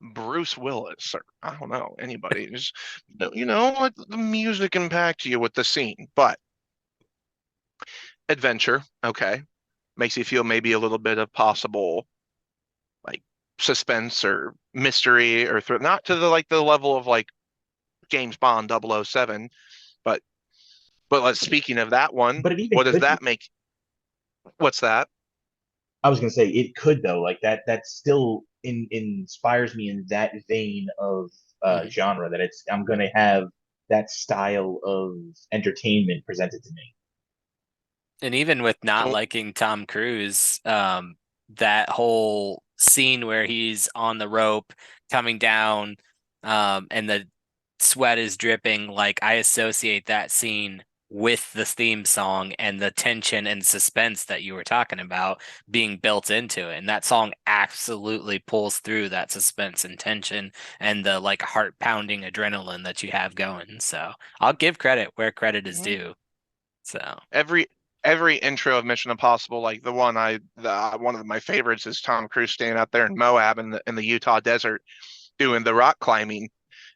Bruce Willis, or I don't know, anybody. Just, let the music impact you with the scene. But adventure, okay, makes you feel maybe a little bit of possible like suspense or mystery or not to the level of like James Bond 007, but speaking of that one, But it even what does could that be. make? What's that? I was gonna say it could though, like that. That still inspires me in that vein of Mhm. genre. That I'm gonna have that style of entertainment presented to me. And even with not So, liking Tom Cruise, that whole scene where he's on the rope coming down, and the sweat is dripping, like I associate that scene with the theme song and the tension and suspense that you were talking about being built into it. And that song absolutely pulls through that suspense and tension and the like heart pounding adrenaline that you have going. So I'll give credit where credit is mhm. due. So. every every intro of Mission Impossible, like one of my favorites is Tom Cruise standing out there in Moab in the Utah desert doing the rock climbing.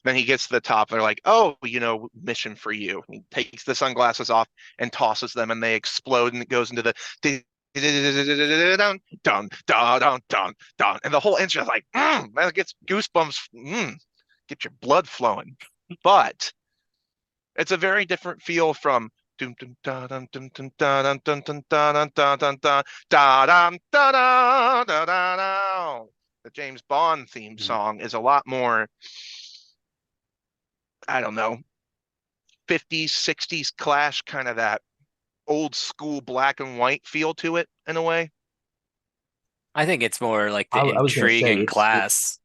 Then he gets to the top. They're like, "Oh, mission for you." He takes the sunglasses off and tosses them, and they explode, and it goes into the dun dun dun dun dun dun, and the whole intro is like, that gets goosebumps, get your blood flowing. But it's a very different feel from dum dum da dum dum dum da dum dum dum da dum da dum da da dum da da da da da. The James Bond theme Mhm. song is a lot more, I don't know, 50s, 60s Clash, kind of that old school black and white feel to it in a way. I think it's more like the I was gonna intrigue say and class.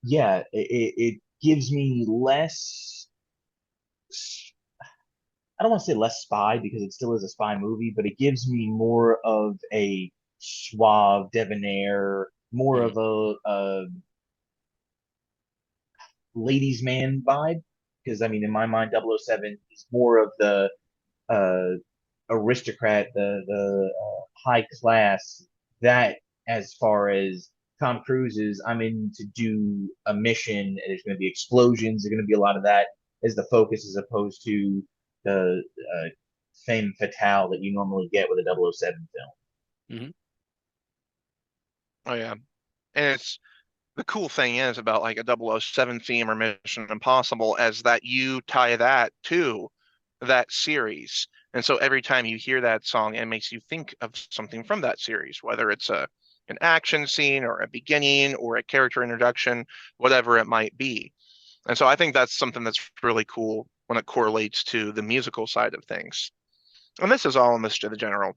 yeah, it gives me less. I don't want to say less spy because it still is a spy movie, but it gives me more of a suave, debonair, more Mhm. of a ladies' man vibe. Because I mean, in my mind, 007 is more of the uh, aristocrat, the high class. That as far as Tom Cruise is, I'm in to do a mission. And there's going to be explosions. There's going to be a lot of that as the focus, as opposed to the femme fatale that you normally get with a 007 film. Mhm. Oh yeah. And it's the cool thing is about like a 007 theme or Mission Impossible is that you tie that to that series. And so every time you hear that song, it makes you think of something from that series, whether it's an action scene or a beginning or a character introduction, whatever it might be. And so I think that's something that's really cool when it correlates to the musical side of things. And this is all in the general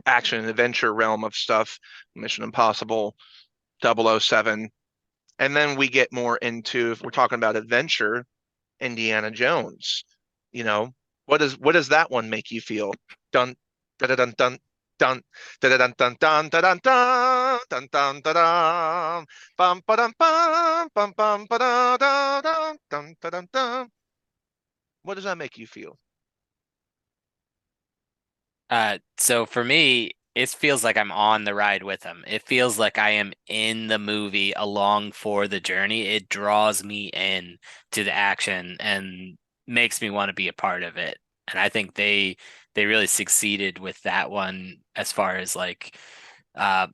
action and adventure realm of stuff, Mission Impossible, 007. And then we get more into, if we're talking about adventure, Indiana Jones. You know, what does that one make you feel? Dun dun dun dun dun dun dun dun dun dun dun dun dun dun dun bum ba dum bum bum bum ba da da dun dun dun dun dun. What does that make you feel? So for me, it feels like I'm on the ride with them. It feels like I am in the movie along for the journey. It draws me in to the action and makes me want to be a part of it. And I think they really succeeded with that one as far as like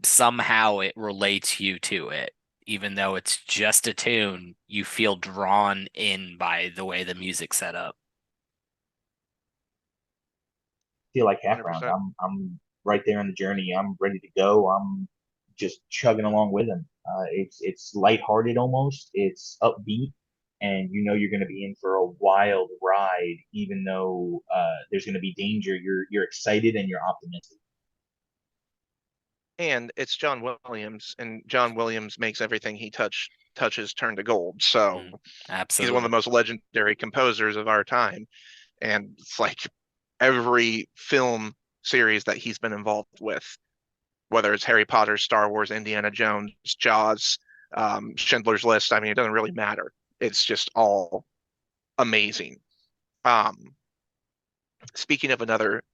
somehow it relates you to it. Even though it's just a tune, you feel drawn in by the way the music's set up. Feel like half round. 100%. I'm right there on the journey. I'm ready to go. I'm just chugging along with him. It's lighthearted almost. It's upbeat, and you know you're going to be in for a wild ride, even though there's going to be danger. You're excited and you're optimistic. And it's John Williams, and John Williams makes everything he touches turn to gold. So Mm, he's one of the absolutely. most legendary composers of our time. And it's like every film series that he's been involved with, whether it's Harry Potter, Star Wars, Indiana Jones, Jaws, Schindler's List. I mean, it doesn't really matter. It's just all amazing. Um, Speaking of another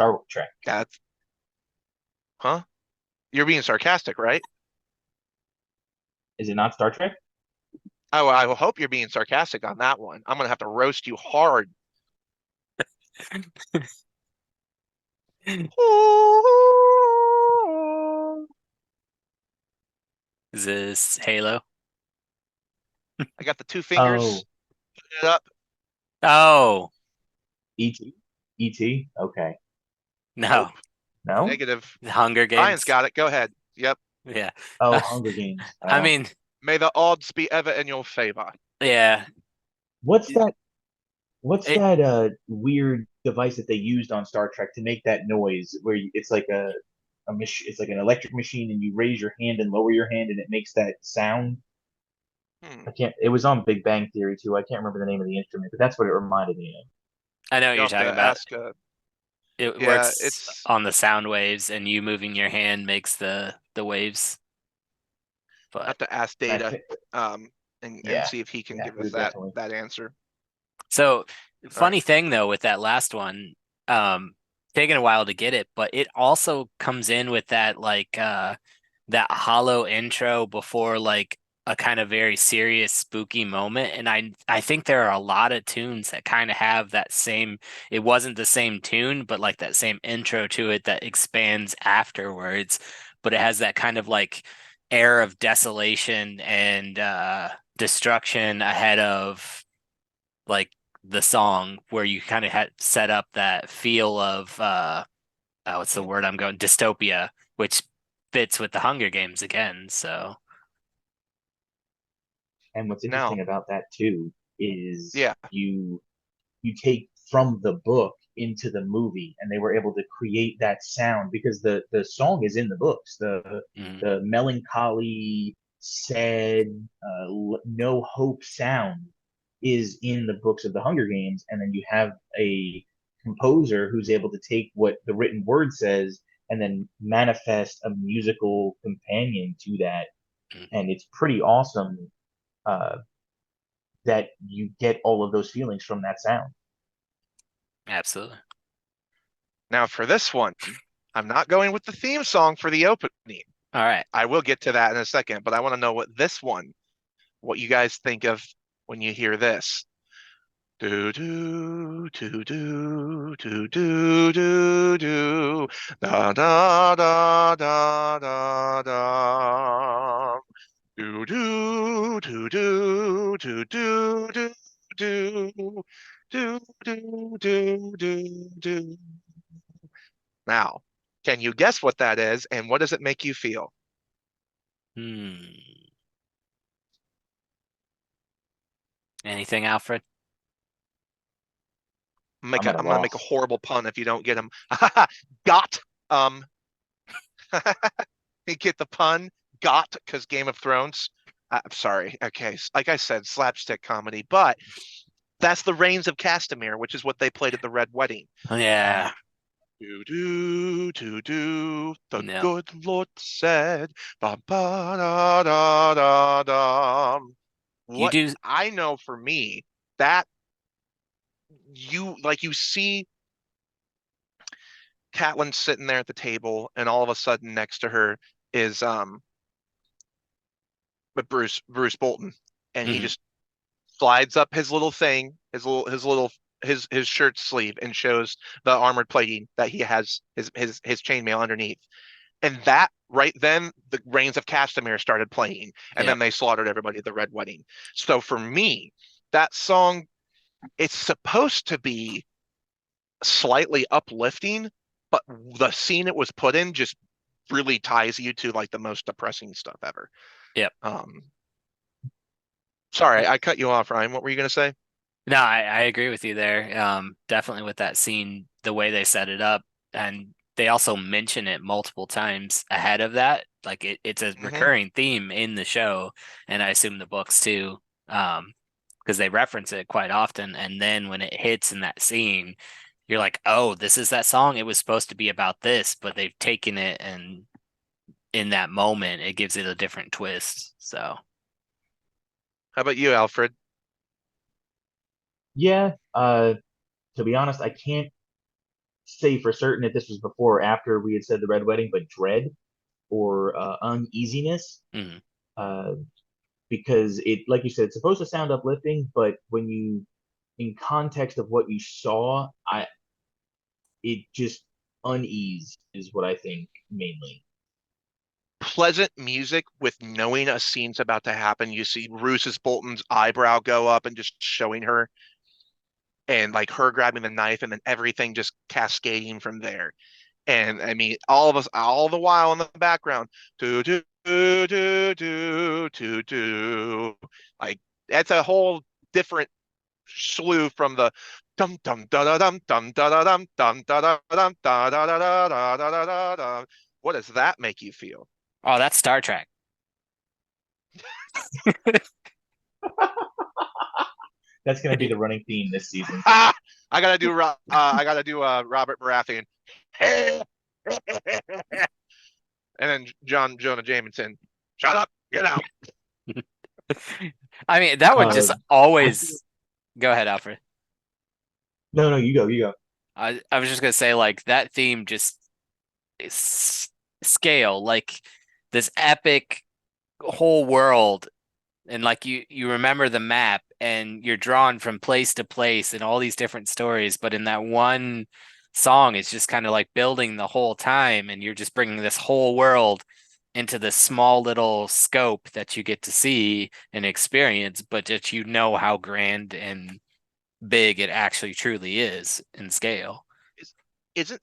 Star Trek. That's, huh? You're being sarcastic, right? Is it not Star Trek? Oh, I will hope you're being sarcastic on that one. I'm gonna have to roast you hard. Is this Halo? I got the two Oh, fingers. Put it up. Oh, E.T. E.T. Okay. no. Nope. No? Negative. The Hunger Ryan's Games. got it. Go ahead. Yep. Yeah. Oh, Hunger Games. I Oh, mean, May the odds be ever in your favor. yeah. what's that? What's It, that weird device that they used on Star Trek to make that noise where it's like a machine, it's like an electric machine and you raise your hand and lower your hand and it makes that sound. Hmm. I can't, it was on Big Bang Theory too. I can't remember the name of the instrument, but that's what it reminded me of. I know what You'll you're have to talking about. ask. It Yeah, works it's on the sound waves, and you moving your hand makes the waves. But have to ask I Data, think, um, and yeah, see if he can yeah, give you're us definitely. that answer. so All right. funny thing though with that last one, um, taking a while to get it, but it also comes in with that that hollow intro before like a kind of very serious spooky moment. And I think there are a lot of tunes that kind of have that same, it wasn't the same tune, but like that same intro to it that expands afterwards. But it has that kind of like air of desolation and destruction ahead of like the song where you kind of had set up that feel of oh, what's the Mhm. word I'm going, dystopia, which fits with the Hunger Games again. So And what's Now, interesting about that too is yeah. you take from the book into the movie and they were able to create that sound because the song is in the books, mhm, the melancholy sad no hope sound is in the books of the Hunger Games, and then you have a composer who's able to take what the written word says and then manifest a musical companion to that, mhm, and it's pretty awesome uh, that you get all of those feelings from that sound. absolutely. Now for this one, I'm not going with the theme song for the opening. All right. I will get to that in a second, but I want to know what you guys think of when you hear this. Do do do do do do do do da da da da da da do do do do do do do do do do do do do. Now, can you guess what that is, and what does it make you feel? Hmm. Anything, Alfred? I'm at a I'm gonna make a loss. horrible pun if you don't get them. Got um you get the pun? Got because Game of Thrones. I'm sorry. Okay, like I said, slapstick comedy, but that's the Reigns of Castamere, which is what they played at the Red Wedding. Oh, yeah. Uh, Do do do do. The No. good Lord said, ba ba da da da da. You What do. I know for me, that you see Catelyn sitting there at the table, and all of a sudden next to her is but Bruce Bolton, and he Mhm. just slides up his little thing, his shirt sleeve, and shows the armored plating that he has his chainmail underneath. And that right then, the Reigns of Castamere started playing, and Yep. then they slaughtered everybody at the Red Wedding. So for me, that song, it's supposed to be slightly uplifting, but the scene it was put in just really ties you to like the most depressing stuff ever. Yep. Um, sorry, I cut you off, Ryan. What were you gonna say? No, I agree with you there. Definitely with that scene, the way they set it up, and they also mention it multiple times ahead of that. Like it's a Hmm. recurring theme in the show, and I assume the books too, because they reference it quite often. And then when it hits in that scene, you're like, oh, this is that song. It was supposed to be about this, but they've taken it and in that moment, it gives it a different twist. So, How about you, Alfred? yeah, to be honest, I can't say for certain if this was before or after we had said the Red Wedding, but dread or uneasiness. Mhm. Uh, because it, like you said, it's supposed to sound uplifting, but when you, in context of what you saw, it just unease is what I think mainly. Pleasant music with knowing a scene's about to happen. You see Rooses Bolton's eyebrow go up and just showing her, and like her grabbing the knife, and then everything just cascading from there. And I mean, all of us, all the while in the background, do do do do do do do, like that's a whole different slew from the dum dum da da dum dum da da dum dum da da dum da da da da da da da da da. What does that make you feel? Oh, that's Star Trek. That's going to be the running theme this season. Ah, I gotta do Robert Baratheon, and then John Jonah Jameson. Shut up, get out. I mean, that would Uh, just I feel, always go ahead, Alfred. no, no, you go. I was just gonna say like that theme just is scale, like this epic whole world, and like you remember the map and you're drawn from place to place and all these different stories, but in that one song it's just kind of like building the whole time, and you're just bringing this whole world into this small little scope that you get to see and experience, but that you know how grand and big it actually truly is in scale. Is- Isn't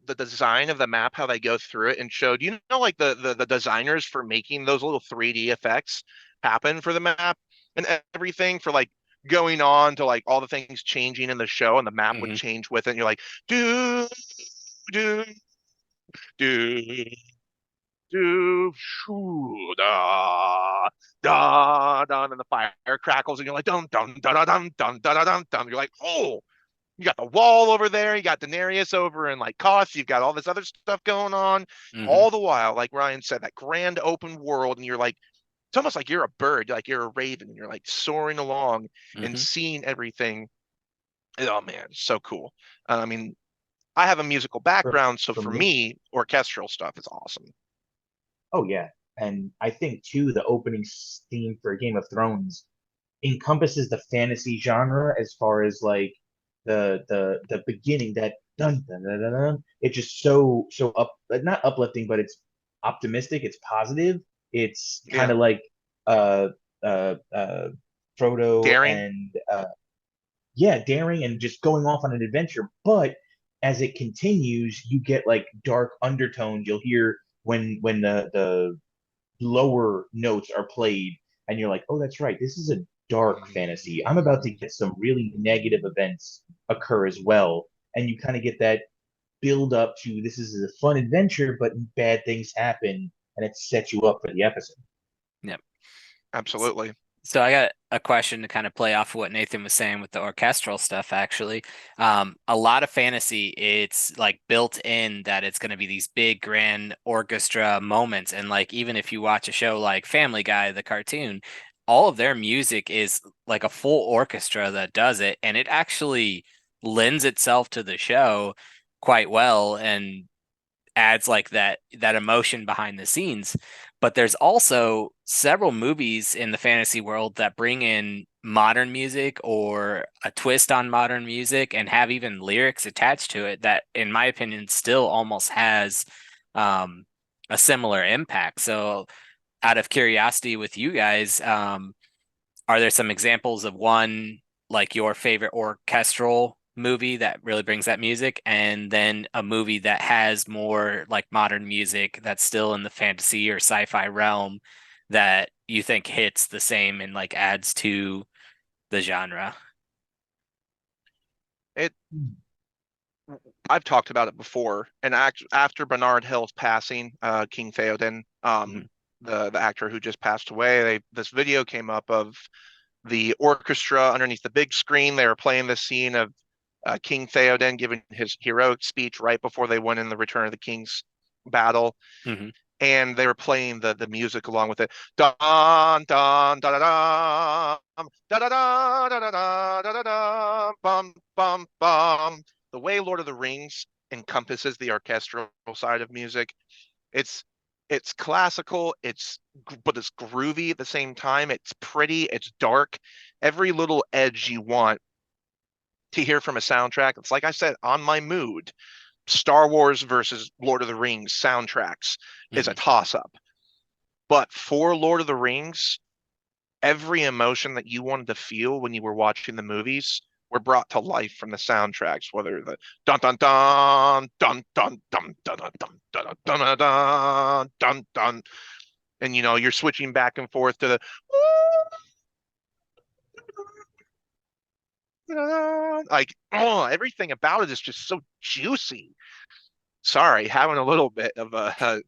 the design of the map how they go through it and showed, you know, like the designers for making those little 3D effects happen for the map and everything, for like going on to like all the things changing in the show, and the map would Hmm. change with it, and you're like do do do do shoo da da da, and then the fire crackles and you're like dum dum da da dum dum da da dum dum. You're like, oh, you got the wall over there, you got Daenerys over in like Koth, you've got all this other stuff going on, Hmm. all the while, like Ryan said, that grand open world, and you're like, it's almost like you're a bird, like you're a raven, and you're like soaring along and Hmm. seeing everything. Oh man, so cool. I mean, I have a musical background, so For for me, me, orchestral stuff is awesome. oh yeah, and I think too the opening theme for Game of Thrones encompasses the fantasy genre as far as like the beginning, that dun dun dun dun dun. It's just so up, not uplifting, but it's optimistic, it's positive, it's kind Yeah, of like uh uh Frodo daring. and yeah, daring and just going off on an adventure. But as it continues, you get like dark undertones. You'll hear when the lower notes are played, and you're like, oh, that's right. This is a dark fantasy. I'm about to get some really negative events occur as well. And you kind of get that build up to this is a fun adventure, but bad things happen, and it sets you up for the episode. Yep. Absolutely. So I got a question to kind of play off of what Nathan was saying with the orchestral stuff, actually. A lot of fantasy, it's like built in that it's going to be these big grand orchestra moments. And like even if you watch a show like Family Guy, the cartoon, all of their music is like a full orchestra that does it. And it actually lends itself to the show quite well and adds like that emotion behind the scenes. But there's also several movies in the fantasy world that bring in modern music or a twist on modern music and have even lyrics attached to it that, in my opinion, still almost has um, a similar impact. So, out of curiosity with you guys, are there some examples of one, like your favorite orchestral movie that really brings that music, and then a movie that has more like modern music that's still in the fantasy or sci-fi realm that you think hits the same and like adds to the genre? It I've talked about it before, and after Bernard Hill's passing, King Theoden, Mhm. the actor who just passed away, this video came up of the orchestra underneath the big screen. They were playing the scene of King Theoden giving his heroic speech right before they went in the Return of the King's battle, Mhm. and they were playing the music along with it. Dun dun da da da da da da da da da da da bum bum bum. The way Lord of the Rings encompasses the orchestral side of music. It's it's classical, but it's groovy at the same time. It's pretty, it's dark. Every little edge you want to hear from a soundtrack. It's like I said, on my mood. Star Wars versus Lord of the Rings soundtracks is a Mhm. toss up. But for Lord of the Rings, every emotion that you wanted to feel when you were watching the movies were brought to life from the soundtracks, whether the dun dun dun dun dun dun dun dun dun dun dun dun dun dun, and you're switching back and forth to the like, oh, everything about it is just so juicy. Sorry, having a little bit of I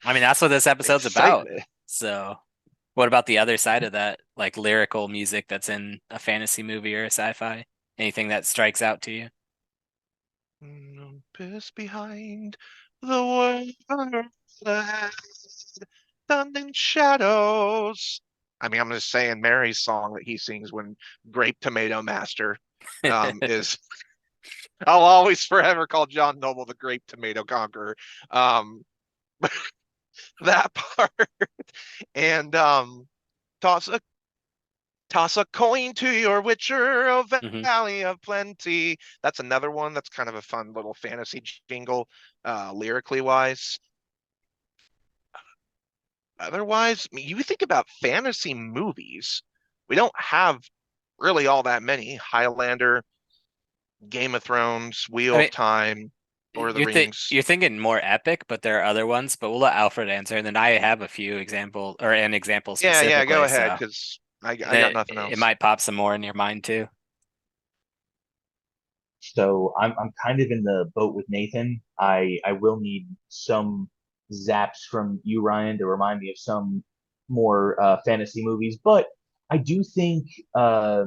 mean, that's what this episode's about. excitement. So, what about the other side of that, like lyrical music that's in a fantasy movie or a sci-fi? Anything that strikes out to you? Is behind the world ahead, in shadows. I mean, I'm just saying Mary's song that he sings when Grape Tomato Master is I'll always forever call John Noble the Grape Tomato Conqueror. Um, that part and toss a toss a coin to your witcher, O Hmm. Valley of Plenty. That's another one that's kind of a fun little fantasy jingle, lyrically wise. Otherwise, I mean, you think about fantasy movies, we don't have really all that many. Highlander, Game of Thrones, I Wheel mean, of Time, Lord of the Rings. you're thinking more epic, but there are other ones. But we'll let Alfred answer, and then I have a few example or an example Yeah, yeah, go specifically. ahead, So, because and I got then nothing it else. might pop some more in your mind too. So I'm kind of in the boat with Nathan. I will need some zaps from you, Ryan, to remind me of some more fantasy movies. But I do think uh,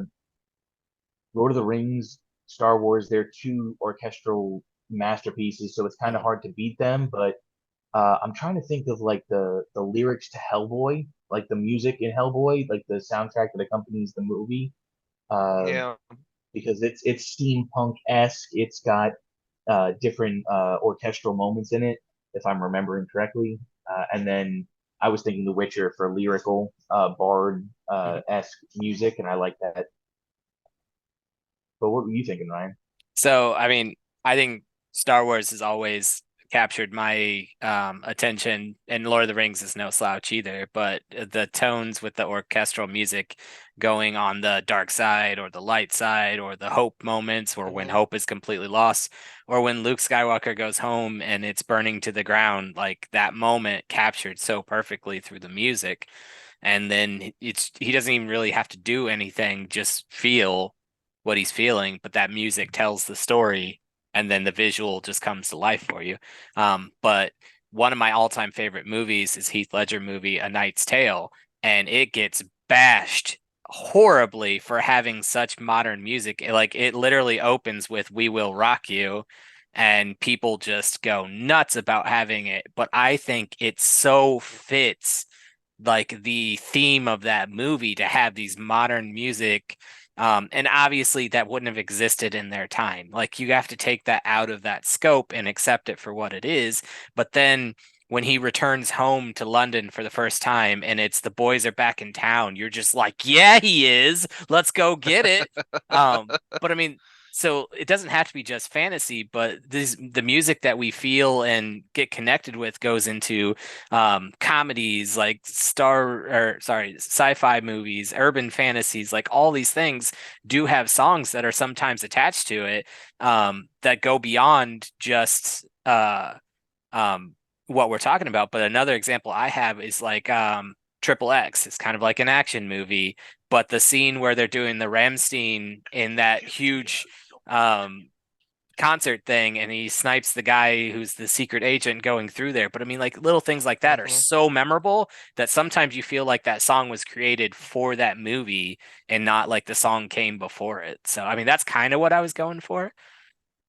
Lord of the Rings, Star Wars, they're two orchestral masterpieces, so it's kind of Mhm. hard to beat them. But I'm trying to think of like the lyrics to Hellboy, like the music in Hellboy, like the soundtrack that accompanies the movie. Uh, Yeah. because it's steampunk esque. It's got different orchestral moments in it, if I'm remembering correctly. And then I was thinking The Witcher for lyrical bard Mhm. esque music, and I like that. But what were you thinking, Ryan? So, I mean, I think Star Wars has always captured my attention, and Lord of the Rings is no slouch either. But the tones with the orchestral music going on the dark side or the light side or the hope moments or when Hmm. hope is completely lost or when Luke Skywalker goes home and it's burning to the ground, like that moment captured so perfectly through the music. And then he doesn't even really have to do anything, just feel what he's feeling, but that music tells the story and then the visual just comes to life for you. But one of my all-time favorite movies is Heath Ledger movie A Knight's Tale, and it gets bashed horribly for having such modern music. Like it literally opens with We Will Rock You, and people just go nuts about having it, but I think it so fits like the theme of that movie to have these modern music. And obviously that wouldn't have existed in their time. Like you have to take that out of that scope and accept it for what it is. But then when he returns home to London for the first time and it's the boys are back in town, you're just like, yeah, he is. Let's go get it. But I mean, so it doesn't have to be just fantasy, but the music that we feel and get connected with goes into comedies like sci-fi movies, urban fantasies, like all these things do have songs that are sometimes attached to it that go beyond just um, what we're talking about. But another example I have is like Triple X. It's kind of like an action movie, but the scene where they're doing the Ramstein in that huge um concert thing and he snipes the guy who's the secret agent going through there. But I mean, like little things like that are Hmm. so memorable that sometimes you feel like that song was created for that movie and not like the song came before it. So, I mean, that's kind of what I was going for.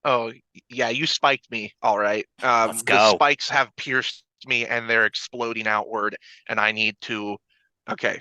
Oh, yeah, you spiked me. All right. Let's The go. spikes have pierced me and they're exploding outward, and I need to. Okay.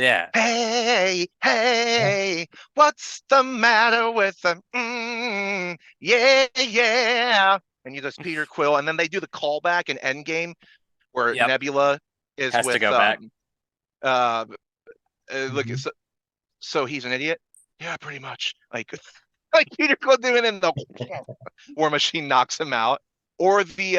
Yeah. Hey, Yeah. hey, what's the matter with them? Yeah, yeah. And you just Peter Quill, and then they do the callback in Endgame where Yep. Nebula is Has to with go back. uh look, Hmm. so he's an idiot. Yeah, pretty much. Like like Peter Quill doing in the War Machine knocks him out, or the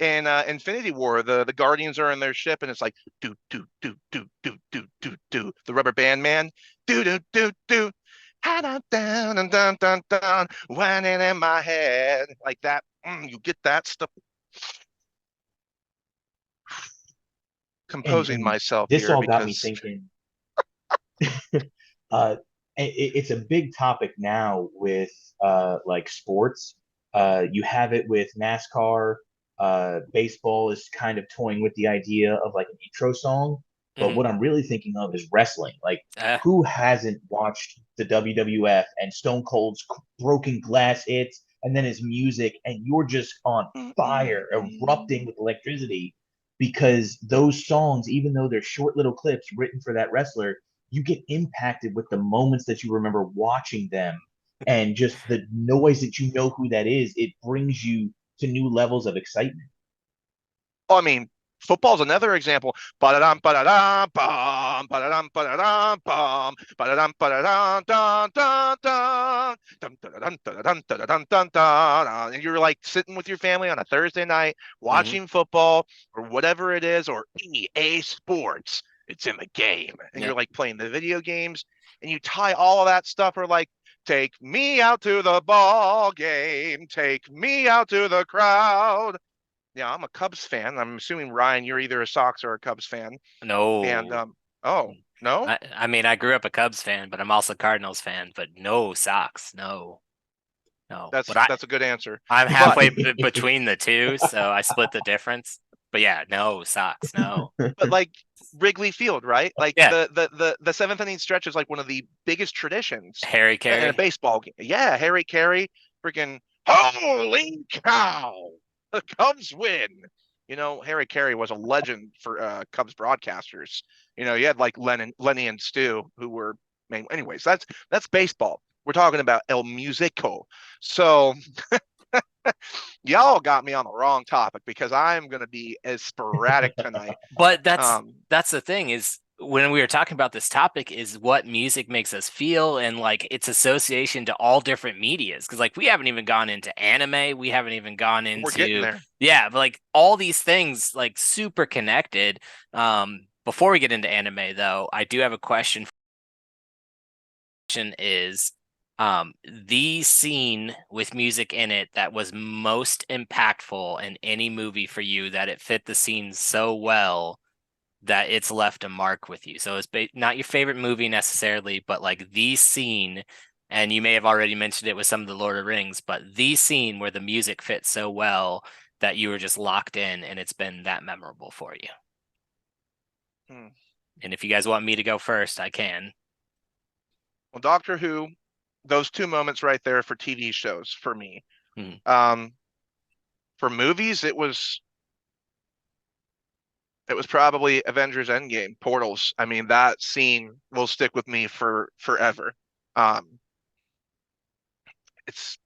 in Infinity War, the Guardians are in their ship, and it's like do do do do do do do do the Rubber Band Man do do do do. Down down down down down, whining in my head like that. You get that stuff. Composing And myself this here all got me because thinking. It's a big topic now with like sports. You have it with NASCAR. Baseball is kind of toying with the idea of like an intro song. But Hmm. what I'm really thinking of is wrestling. Like, who hasn't watched the WWF and Stone Cold's broken glass hits and then his music, and you're just on fire, erupting with electricity because those songs, even though they're short little clips written for that wrestler, you get impacted with the moments that you remember watching them and just the noise that you know who that is. It brings you to new levels of excitement. I mean, football's another example. Ba-da-dum, ba-da-dum, bum, ba-da-dum, ba-da-dum, bum, ba-da-dum, ba-da-dum, dun, dun, dun, dun, dun, dun, dun, dun, dun, dun, dun. And you're like sitting with your family on a Thursday night Hmm. watching football or whatever it is, or EA Sports. It's in the game. And Yeah. you're like playing the video games and you tie all of that stuff or like, take me out to the ball game, take me out to the crowd. Yeah, I'm a Cubs fan. I'm assuming Ryan, you're either a Sox or a Cubs fan. And No. oh no, I mean, I grew up a Cubs fan, but I'm also a Cardinals fan, but no Sox. No. No. But that's a good answer. I'm But halfway between the two, so I split the difference. But yeah, no Sox. No. like Wrigley Field, right? Like Yeah. the seventh inning stretch is like one of the biggest traditions Harry in a Carey. baseball game. Yeah, Harry Carey, freaking holy cow, the Cubs win. You know, Harry Carey was a legend for Cubs broadcasters. You know, you had like Lenny and Stu, who were main. Anyways, that's baseball. We're talking about El Musico. So y'all got me on the wrong topic because I'm gonna be as sporadic tonight. But Um, that's the thing is when we were talking about this topic is what music makes us feel and like its association to all different medias. Because like we haven't even gone into anime, we haven't even gone we're getting into there. yeah, but like all these things like super connected. Before we get into anime though, I do have a question is the scene with music in it that was most impactful in any movie for you that it fit the scene so well that it's left a mark with you. So it's not your favorite movie necessarily, but like the scene, and you may have already mentioned it with some of the Lord of the Rings, but the scene where the music fits so well that you were just locked in and it's been that memorable for you. Hmm. And if you guys want me to go first, I can. Well, Doctor Who, those two moments right there for TV shows for me. Mhm. Um, for movies, it was probably Avengers Endgame, Portals. I mean, that scene will stick with me for forever. Um, it's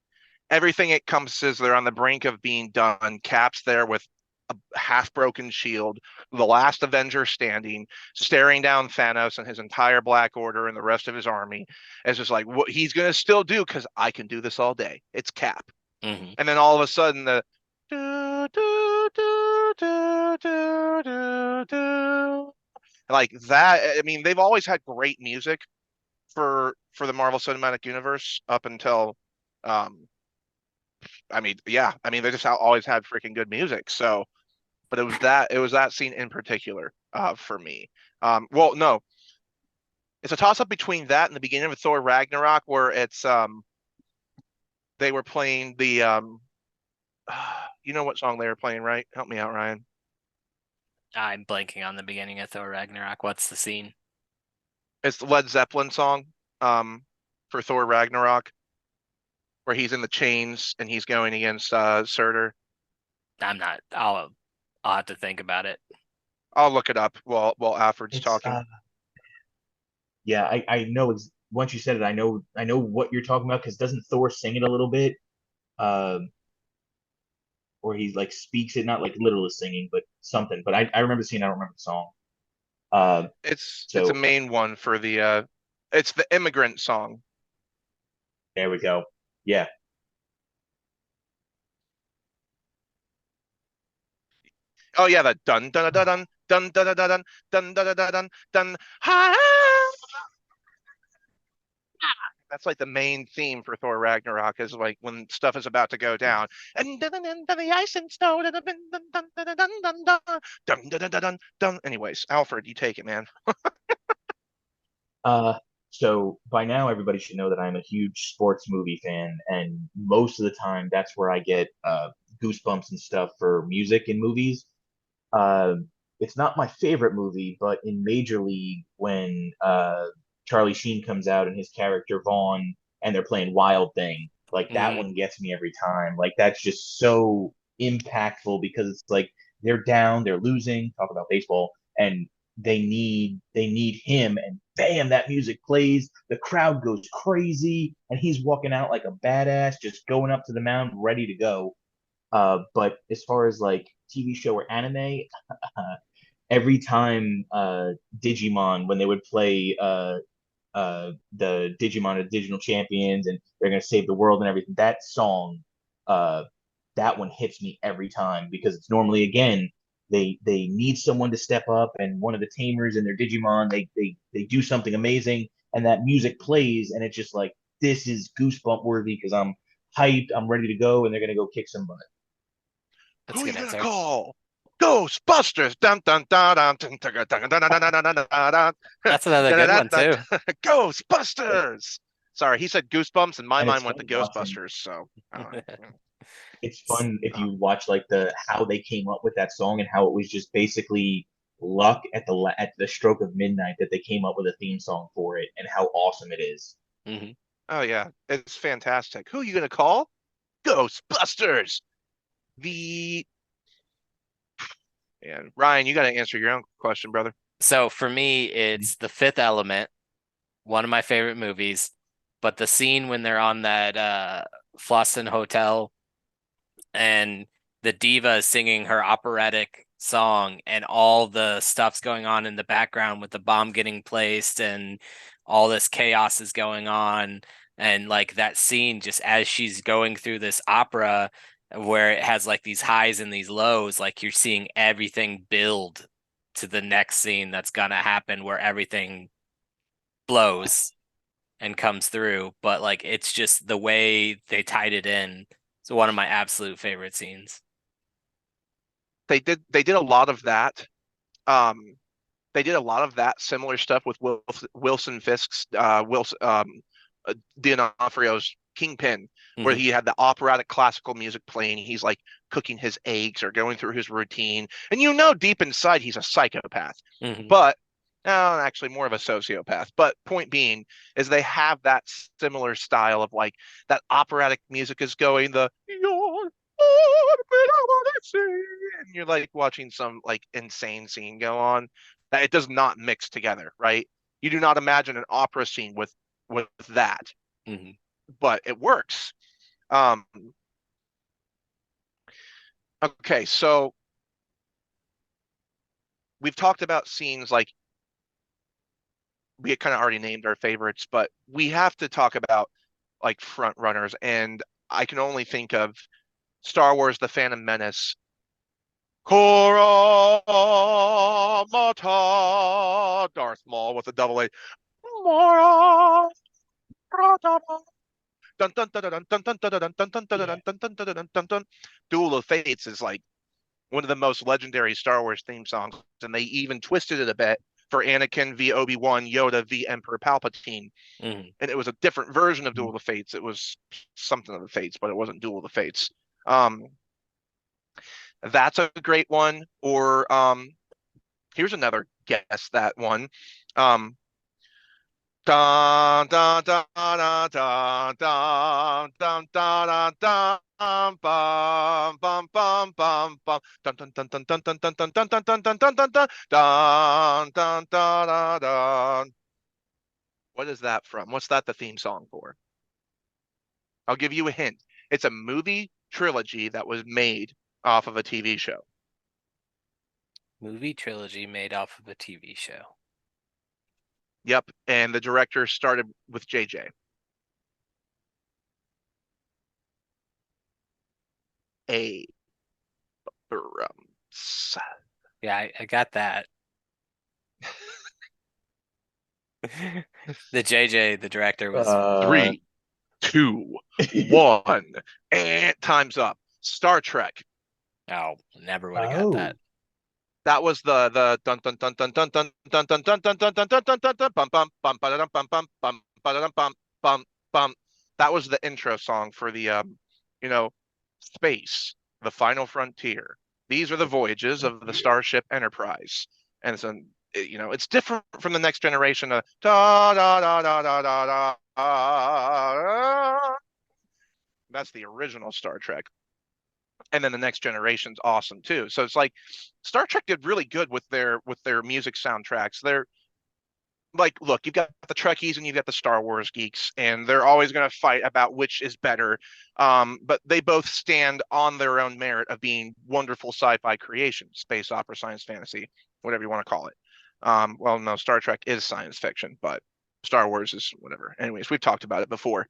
everything it encompasses. They're on the brink of being done. Cap's there with a half-broken shield, the last Avenger standing, staring down Thanos and his entire Black Order and the rest of his army. It's just like what he's gonna still do because I can do this all day. It's Cap. Hmm. And then all of a sudden the do, do, do, do, do, do, do. Like that. I mean, they've always had great music for the Marvel Cinematic Universe up until I mean, yeah, I mean they just always had freaking good music. So, but it was that scene in particular for me. Well, no, it's a toss up between that and the beginning of Thor Ragnarok where it's they were playing the you know what song they were playing, right? Help me out, Ryan. I'm blanking on the beginning of Thor Ragnarok. What's the scene? It's the Led Zeppelin song for Thor Ragnarok where he's in the chains and he's going against Surtur. I'm not. I'll have to think about it. I'll look it up while Alfred's It's talking. Yeah, I know. Once you said it, I know what you're talking about because doesn't Thor sing it a little bit? Uh, or he like speaks it, not like literally singing, but something. But I remember seeing. I don't remember the song. Uh, It's a so main one for the it's the immigrant song. there we go. Yeah. Oh yeah, the dun dun dun dun dun dun dun dun dun dun dun dun dun. Ha! That's like the main theme for Thor Ragnarok is like when stuff is about to go down. And dun dun dun dun the ice and snow. Dun dun dun dun dun dun dun dun dun dun dun dun dun. Anyways, Alfred, you take it, man. Uh, so by now everybody should know that I'm a huge sports movie fan, and most of the time that's where I get goosebumps and stuff for music in movies. Uh, it's not my favorite movie, but in Major League, when Charlie Sheen comes out and his character Vaughn, and they're playing Wild Thing, like that Mm, one gets me every time. Like that's just so impactful because it's like they're down, they're losing. Talk about baseball, and they need him, and bam, that music plays. The crowd goes crazy, and he's walking out like a badass, just going up to the mound, ready to go. But as far as like TV show or anime, every time Digimon when they would play the Digimon or Digital Champions and they're gonna save the world and everything, that song, uh, that one hits me every time because it's normally again they need someone to step up and one of the tamers in their Digimon they do something amazing and that music plays and it's just like this is goosebump worthy because I'm hyped, I'm ready to go, and they're gonna go kick some butt. that's Who a are you good gonna answer. call? Ghostbusters! Dun dun dun dun dun dun dun dun dun dun dun dun dun That's another good dun one dun. too. It, Ghostbusters! Sorry, he said goosebumps, and my and it's mind went to fun watching. Ghostbusters. So, It's fun if you watch like the how they came up with that song and how it was just basically luck at the stroke of midnight that they came up with a theme song for it and how awesome it is. Hmm. oh yeah, it's fantastic. Who are you gonna call? Ghostbusters! The and Ryan, you got to answer your own question, brother. So for me, it's The Fifth Element, one of my favorite movies. But the scene when they're on that Flossin Hotel and the diva is singing her operatic song and all the stuff's going on in the background with the bomb getting placed and all this chaos is going on and like that scene just as she's going through this opera where it has like these highs and these lows, like you're seeing everything build to the next scene that's gonna happen where everything blows and comes through, but like it's just the way they tied it in. It's one of my absolute favorite scenes. They did a lot of that. Um, they did a lot of that similar stuff with Wilson Fisk's D'Onofrio's Kingpin, where Hmm. he had the operatic classical music playing. He's like cooking his eggs or going through his routine, and you know deep inside he's a psychopath, Hmm. but actually more of a sociopath. But point being is they have that similar style of like that operatic music is going the you're and you're like watching some like insane scene go on that it does not mix together, right? You do not imagine an opera scene with that, Hmm. but it works. Um, okay, so we've talked about scenes like we kind of already named our favorites, but we have to talk about like front runners, and I can only think of Star Wars: The Phantom Menace. Korra Mata, Darth Maul with a double A. Mora, dun dun dun dun dun dun dun dun dun dun dun Yeah. dun dun dun dun dun dun. Duel of Fates is like one of the most legendary Star Wars theme songs, and they even twisted it a bit for Anakin v Obi-Wan, Yoda v Emperor Palpatine, Hmm. and it was a different version of Duel of the Fates. It was something of the Fates, but it wasn't Duel of the Fates. Um, that's a great one. Or here's another guess that one. Um, Dun dun dun dun dun dun dun dun dun dun bum bum bum bum bum dun dun dun dun dun dun dun dun dun dun dun dun dun dun dun dun dun dun dun. What is that from? What's that the theme song for? I'll give you a hint. It's a movie trilogy that was made off of a TV show. Movie trilogy made off of a TV show. Yep, and the director started with JJ. Abrams. Yeah, I got that. The JJ, the director, was 3, 2, 1, and time's up. Star Trek. oh, never would have got that. That was the dun dun dun dun dun dun dun dun dun dun dun dun dun dun dun dun bum bum bum ba dum bum bum bum ba dum bum bum bum. That was the intro song for the space, the final frontier. These are the voyages of the Starship Enterprise, and so it's different from the Next Generation. Da da da da da da da. That's the original Star Trek. And then the Next Generation's awesome too. So it's like Star Trek did really good with their music soundtracks. They're like, look, you've got the Trekkies and you've got the Star Wars geeks, and they're always going to fight about which is better. But they both stand on their own merit of being wonderful sci-fi creations, space opera, science fantasy, whatever you want to call it. Well, no, Star Trek is science fiction, but Star Wars is whatever. Anyways, we've talked about it before.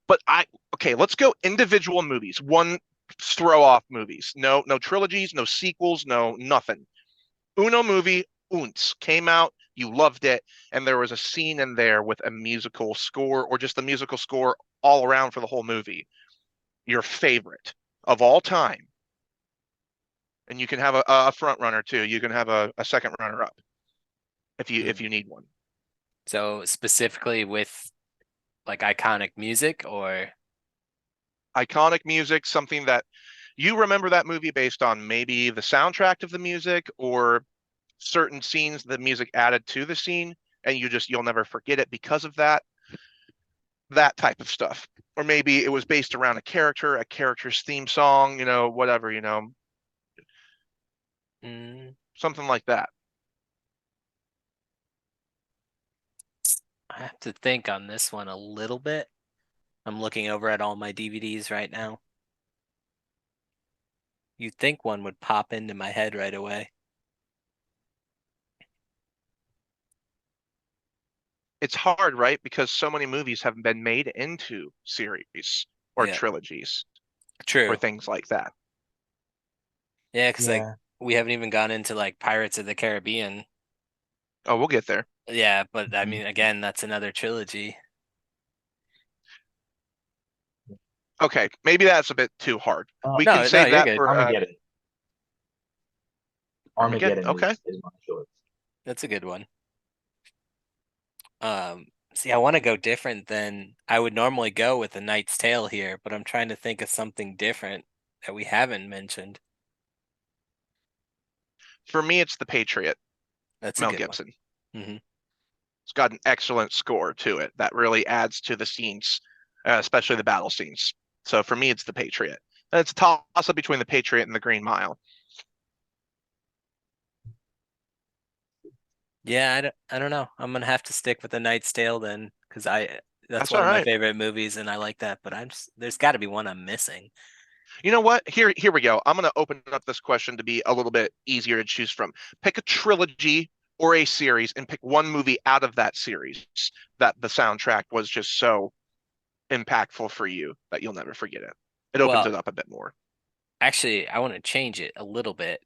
But okay, let's go individual movies. One throw off movies. No trilogies, no sequels, no nothing. Uno movie, Unz, came out, you loved it, and there was a scene in there with a musical score or just the musical score all around for the whole movie. Your favorite of all time. And you can have a front runner too. You can have a second runner up if you need one. So specifically with like iconic music or iconic music, something that you remember that movie based on maybe the soundtrack of the music or certain scenes the music added to the scene, and you'll never forget it because of that type of stuff. Or maybe it was based around a character's theme song, whatever, something like that. I have to think on this one a little bit. I'm looking over at all my DVDs right now. You'd think one would pop into my head right away. It's hard, right? Because so many movies have been made into series or Yeah. trilogies True. or things like that. Yeah, because like we haven't even gone into like Pirates of the Caribbean. Oh, we'll get there. Yeah, but I mean, again, that's another trilogy. Okay, maybe that's a bit too hard. We No, can save that good. for Armageddon. Armageddon okay. is my choice. That's a good one. See, I want to go different than I would normally go with A Knight's Tale here, but I'm trying to think of something different that we haven't mentioned. For me, it's The Patriot, That's a Mel good Gibson. one. It's got an excellent score to it that really adds to the scenes, especially the battle scenes. So for me, it's The Patriot. And it's a toss-up between The Patriot and The Green Mile. Yeah, I don't know. I'm gonna have to stick with A Knight's Tale then, because that's one all of my right. favorite movies, and I like that. But there's got to be one I'm missing. You know what? Here we go. I'm going to open up this question to be a little bit easier to choose from. Pick a trilogy or a series and pick one movie out of that series that the soundtrack was just so impactful for you that you'll never forget it. It opens it up a bit more. Actually, I want to change it a little bit.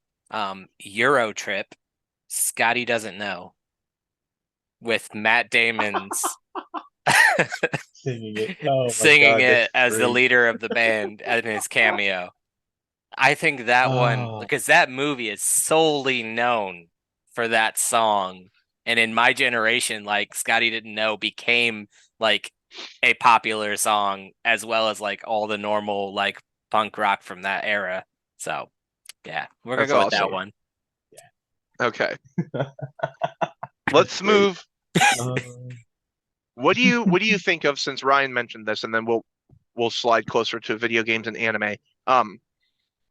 Euro Trip, Scotty Doesn't Know, with Matt Damon's singing it. Oh singing God, it as great. the leader of the band in his cameo. I think that one, because that movie is solely known for that song. And in my generation, like Scotty Didn't Know became like a popular song as well as like all the normal like punk rock from that era. So yeah, we're gonna go with that one. Yeah. Okay. Let's move. What do you think of, since Ryan mentioned this, and then we'll slide closer to video games and anime.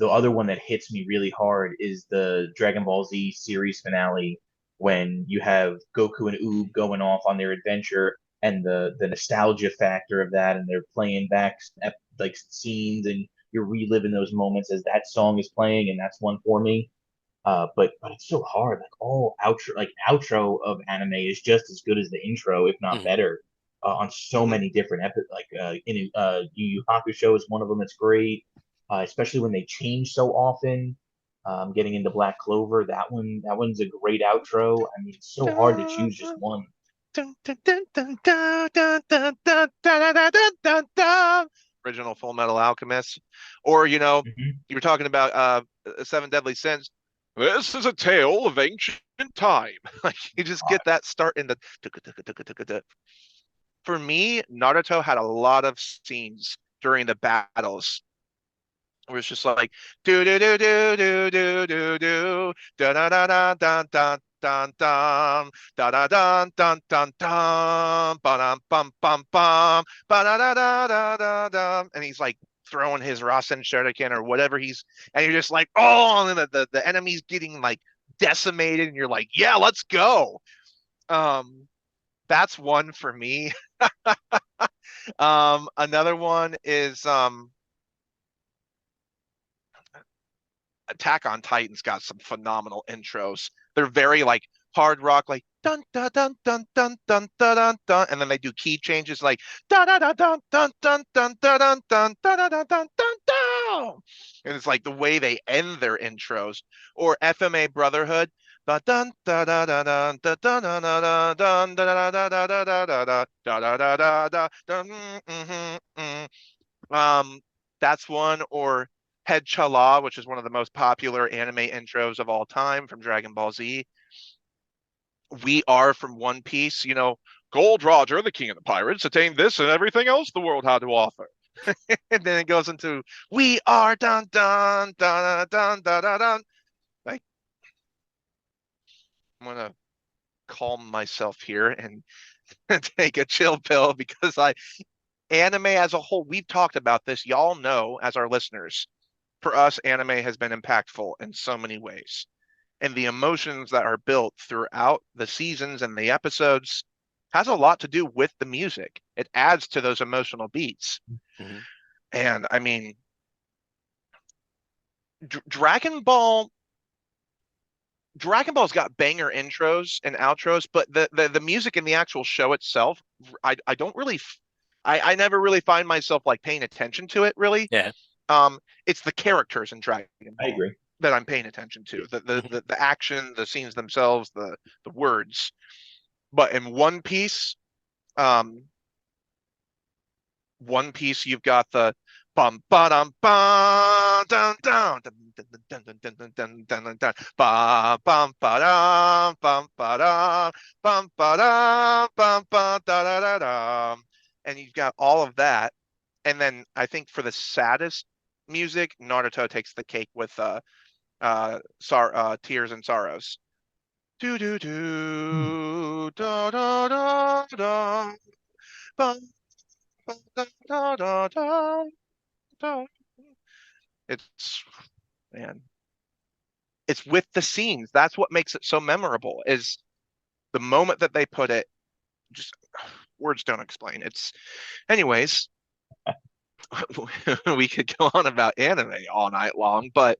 the other one that hits me really hard is the Dragon Ball Z series finale when you have Goku and Oob going off on their adventure and the nostalgia factor of that, and they're playing back like scenes, and you're reliving those moments as that song is playing, and that's one for me. But it's so hard. Like all outro of anime is just as good as the intro, if not Mhm. better, on so Mhm. many different episodes. Like in Yu Yu Hakusho is one of them that's great, especially when they change so often. Getting into Black Clover, that one's a great outro. I mean, it's so hard to choose just one. Original Full Metal Alchemist. Or, Hmm. you were talking about Seven Deadly Sins. This is a tale of ancient time. Like you just get that start in the. For me, Naruto had a lot of scenes during the battles where it's just like do do do do do do do do da da da da da da dun dun da da dun dun dun dun ba dum bum bum bum ba da da da da da da, and he's like throwing his Rasen Shuriken or whatever and you're just like, oh, and then the enemy's getting like decimated, and you're like, yeah, let's go. Um, that's one for me. Another one is Attack on Titan's got some phenomenal intros. They're very like hard rock, like dun dun dun dun dun dun dun dun dun, and then they do key changes like dun dun dun dun dun dun dun dun dun dun dun dun dun dun dun. And it's like the way they end their intros. Or FMA Brotherhood. Dun dun dun dun dun dun dun dun dun dun dun dun dun dun dun dun dun dun. That's one. Or Head Chala, which is one of the most popular anime intros of all time from Dragon Ball Z. We are from One Piece, Gold Roger, the king of the pirates, attained this and everything else the world had to offer. And then it goes into we are dun dun dun dun dun dun dun. Like, I'm gonna calm myself here and take a chill pill because anime as a whole, we've talked about this. Y'all know, as our listeners, for us, anime has been impactful in so many ways. And the emotions that are built throughout the seasons and the episodes has a lot to do with the music. It adds to those emotional beats. Mhm. And I mean, Dragon Ball. Dragon Ball's got banger intros and outros, but the music in the actual show itself, I don't really, I never really find myself like paying attention to it really. Yeah. It's the characters in Dragon I Ball agree. that I'm paying attention to. The action, the scenes themselves, the words. But in um, One Piece, you've got the bum ba dum ba dun dun dun dun dun dun dun dun dun dun dun ba bum ba dum bum ba dum bum ba da da da da, and you've got all of that. And then I think for the saddest music, Naruto takes the cake with Tears and Sorrows. Do do Hmm. do da da da da ba ba da da da da. It's man, it's with the scenes. That's what makes it so memorable. Is the moment that they put it. Just words don't explain. Anyways. We could go on about anime all night long, but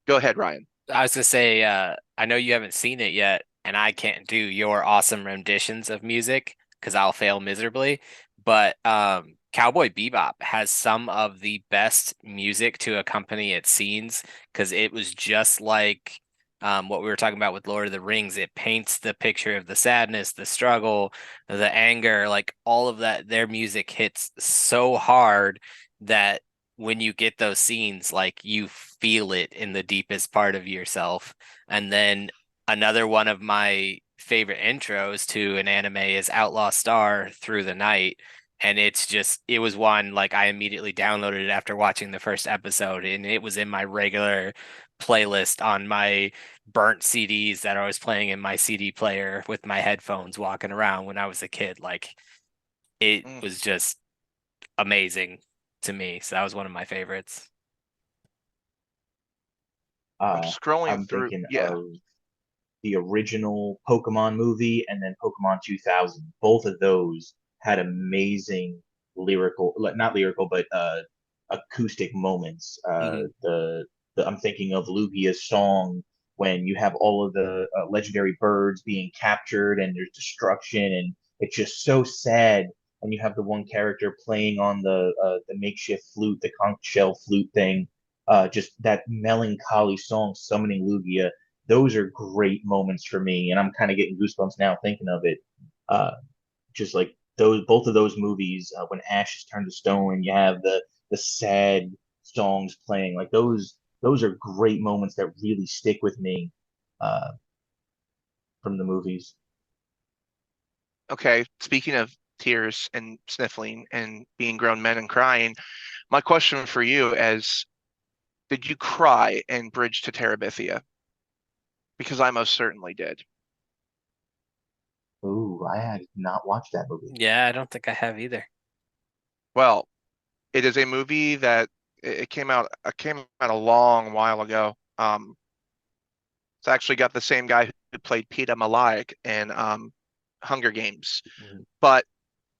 go ahead, Ryan. I was gonna say, I know you haven't seen it yet, and I can't do your awesome renditions of music because I'll fail miserably. But Cowboy Bebop has some of the best music to accompany its scenes because it was just like what we were talking about with Lord of the Rings. It paints the picture of the sadness, the struggle, the anger, like all of that. Their music hits so hard that when you get those scenes, like you feel it in the deepest part of yourself. And then another one of my favorite intros to an anime is Outlaw Star Through the Night. And it was one like I immediately downloaded it after watching the first episode, and it was in my regular playlist on my burnt CDs that I was playing in my CD player with my headphones walking around when I was a kid. Like it Mm. was just amazing to me. So that was one of my favorites. I'm scrolling I'm through. thinking Yeah. of the original Pokemon movie and then Pokemon 2000. Both of those had amazing lyrical, not lyrical, but acoustic moments. Hmm. I'm thinking of Lugia's song when you have all of the legendary birds being captured and there's destruction and it's just so sad. And you have the one character playing on the makeshift flute, the conch shell flute thing. Just that melancholy song summoning Lugia, those are great moments for me, and I'm kind of getting goosebumps now thinking of it. Uh, just like those, both of those movies, when Ash is turned to stone, and you have the sad songs playing, like those are great moments that really stick with me uh, from the movies. Okay. Speaking of tears and sniffling and being grown men and crying, my question for you is, did you cry in Bridge to Terabithia? Because I most certainly did. Ooh, I had not watched that movie. Yeah, I don't think I have either. Well, it is a movie that it came out a long while ago. It's actually got the same guy who played Peeta Mellark in Hunger Games. Mhm. But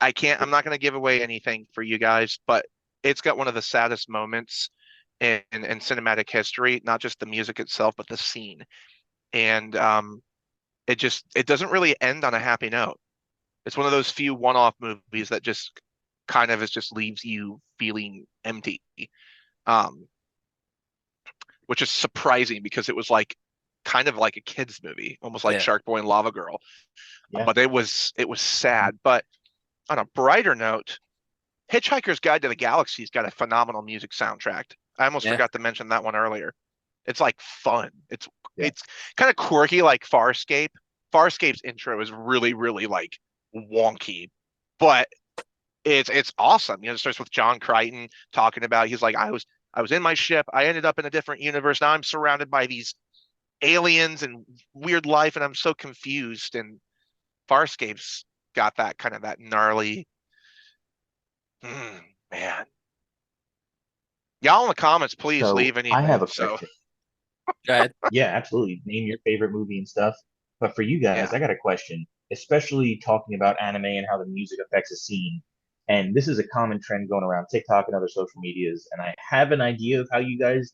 I'm not going to give away anything for you guys, but it's got one of the saddest moments in cinematic history, not just the music itself, but the scene. And it doesn't really end on a happy note. It's one of those few one-off movies that just kind of is just leaves you feeling empty. Um, which is surprising because it was like kind of like a kids movie, almost like Yeah. Shark Boy and Lava Girl. Yeah. But it was Mhm. sad. But on a brighter note, Hitchhiker's Guide to the Galaxy's got a phenomenal music soundtrack. I almost Yeah. forgot to mention that one earlier. It's like fun. It's Yeah. it's kind of quirky like Farscape. Farscape's intro is really, really like wonky, but it's awesome. It starts with John Crichton talking about he's like I was in my ship. I ended up in a different universe. Now I'm surrounded by these aliens and weird life, and I'm so confused. And Farscape's got that kind of that gnarly. Man, y'all in the comments, please So leave I have anything. a So question. Go ahead. Yeah, absolutely. Name your favorite movie and stuff. But for you guys, yeah, I got a question, especially talking about anime and how the music affects a scene. And this is a common trend going around TikTok and other social medias. And I have an idea of how you guys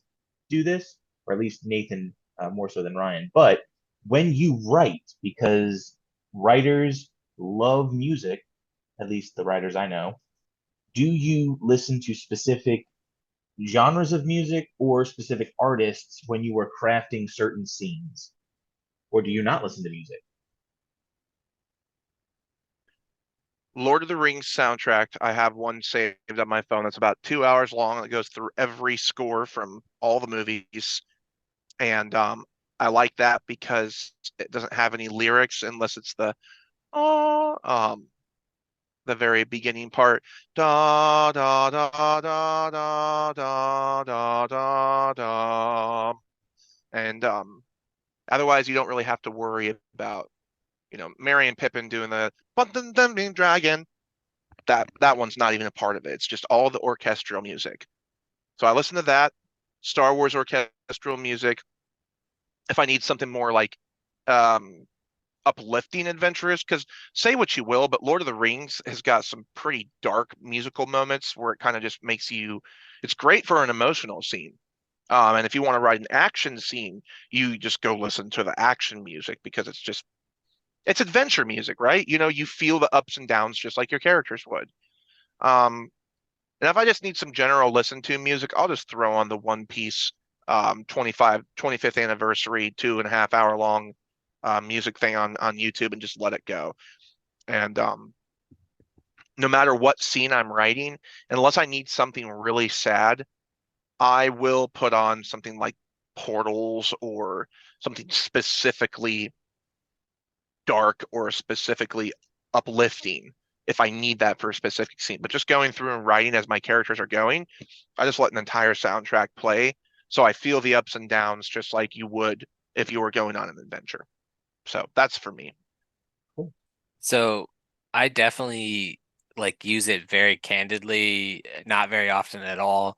do this, or at least Nathan more so than Ryan. But when you write, because writers love music, at least the writers I know, do you listen to specific genres of music or specific artists when you are crafting certain scenes? Or do you not listen to music? Lord of the Rings soundtrack. I have one saved on my phone that's about 2 hours long. That goes through every score from all the movies, and I like that because it doesn't have any lyrics unless it's oh the very beginning part. Da da da da da da da da da. And otherwise you don't really have to worry about, Merry and Pippin doing the bum dum being dragon. That one's not even a part of it. It's just all the orchestral music. So I listen to that, Star Wars orchestral music. If I need something more like um uplifting, adventurous, because say what you will, but Lord of the Rings has got some pretty dark musical moments where it kind of just makes you. It's great for an emotional scene. And if you want to write an action scene, you just go listen to the action music because it's adventure music, right? You feel the ups and downs just like your characters would. Um, and if I just need some general listen to music, I'll just throw on the One Piece 25th anniversary 2.5 hour long music thing on YouTube and just let it go. And no matter what scene I'm writing, unless I need something really sad, I will put on something like Portals or something specifically dark or specifically uplifting if I need that for a specific scene. But just going through and writing as my characters are going, I just let an entire soundtrack play. So I feel the ups and downs just like you would if you were going on an adventure. So that's for me. Cool. So I definitely like use it very candidly, not very often at all.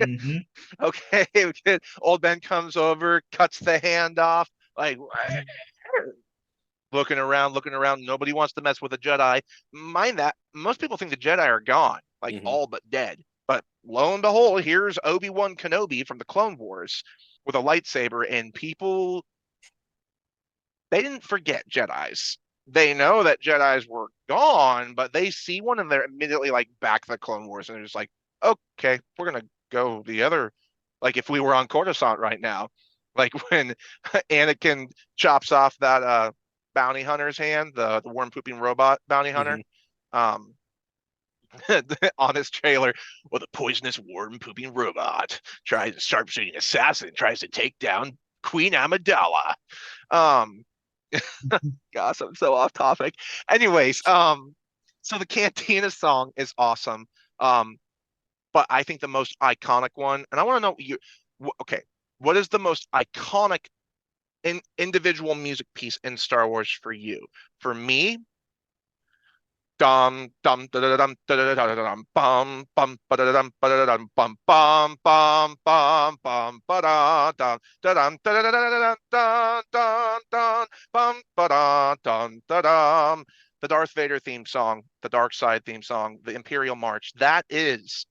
Hmm. Okay, old Ben comes over, cuts the hand off, like looking around. Nobody wants to mess with a Jedi. Mind that, most people think the Jedi are gone, like Hmm. all but dead. But lo and behold, here's Obi-Wan Kenobi from the Clone Wars with a lightsaber, and people, they didn't forget Jedis. They know that Jedis were gone, but they see one and they're immediately like back to the Clone Wars, and they're just like, okay, we're gonna go the other. Like if we were on Coruscant right now, like when Anakin chops off that bounty hunter's hand, the worm pooping robot bounty hunter, Hmm. um, on his trailer, well, the poisonous worm pooping robot tries sharpshooting assassin tries to take down Queen Amidala. Um, Gosh, I'm so off topic. Anyways, so the Cantina song is awesome. Um, but I think the most iconic one, and I want to know okay, what is the most iconic individual music piece in Star Wars for you? For me, dum dum da da dum da da da da dum bum bum ba da dum ba da dum bum bum bum bum bum ba da dum da dum da da da da da dun dun bum ba da dun da dum. The Darth Vader theme song, the Dark Side theme song, the Imperial March. That is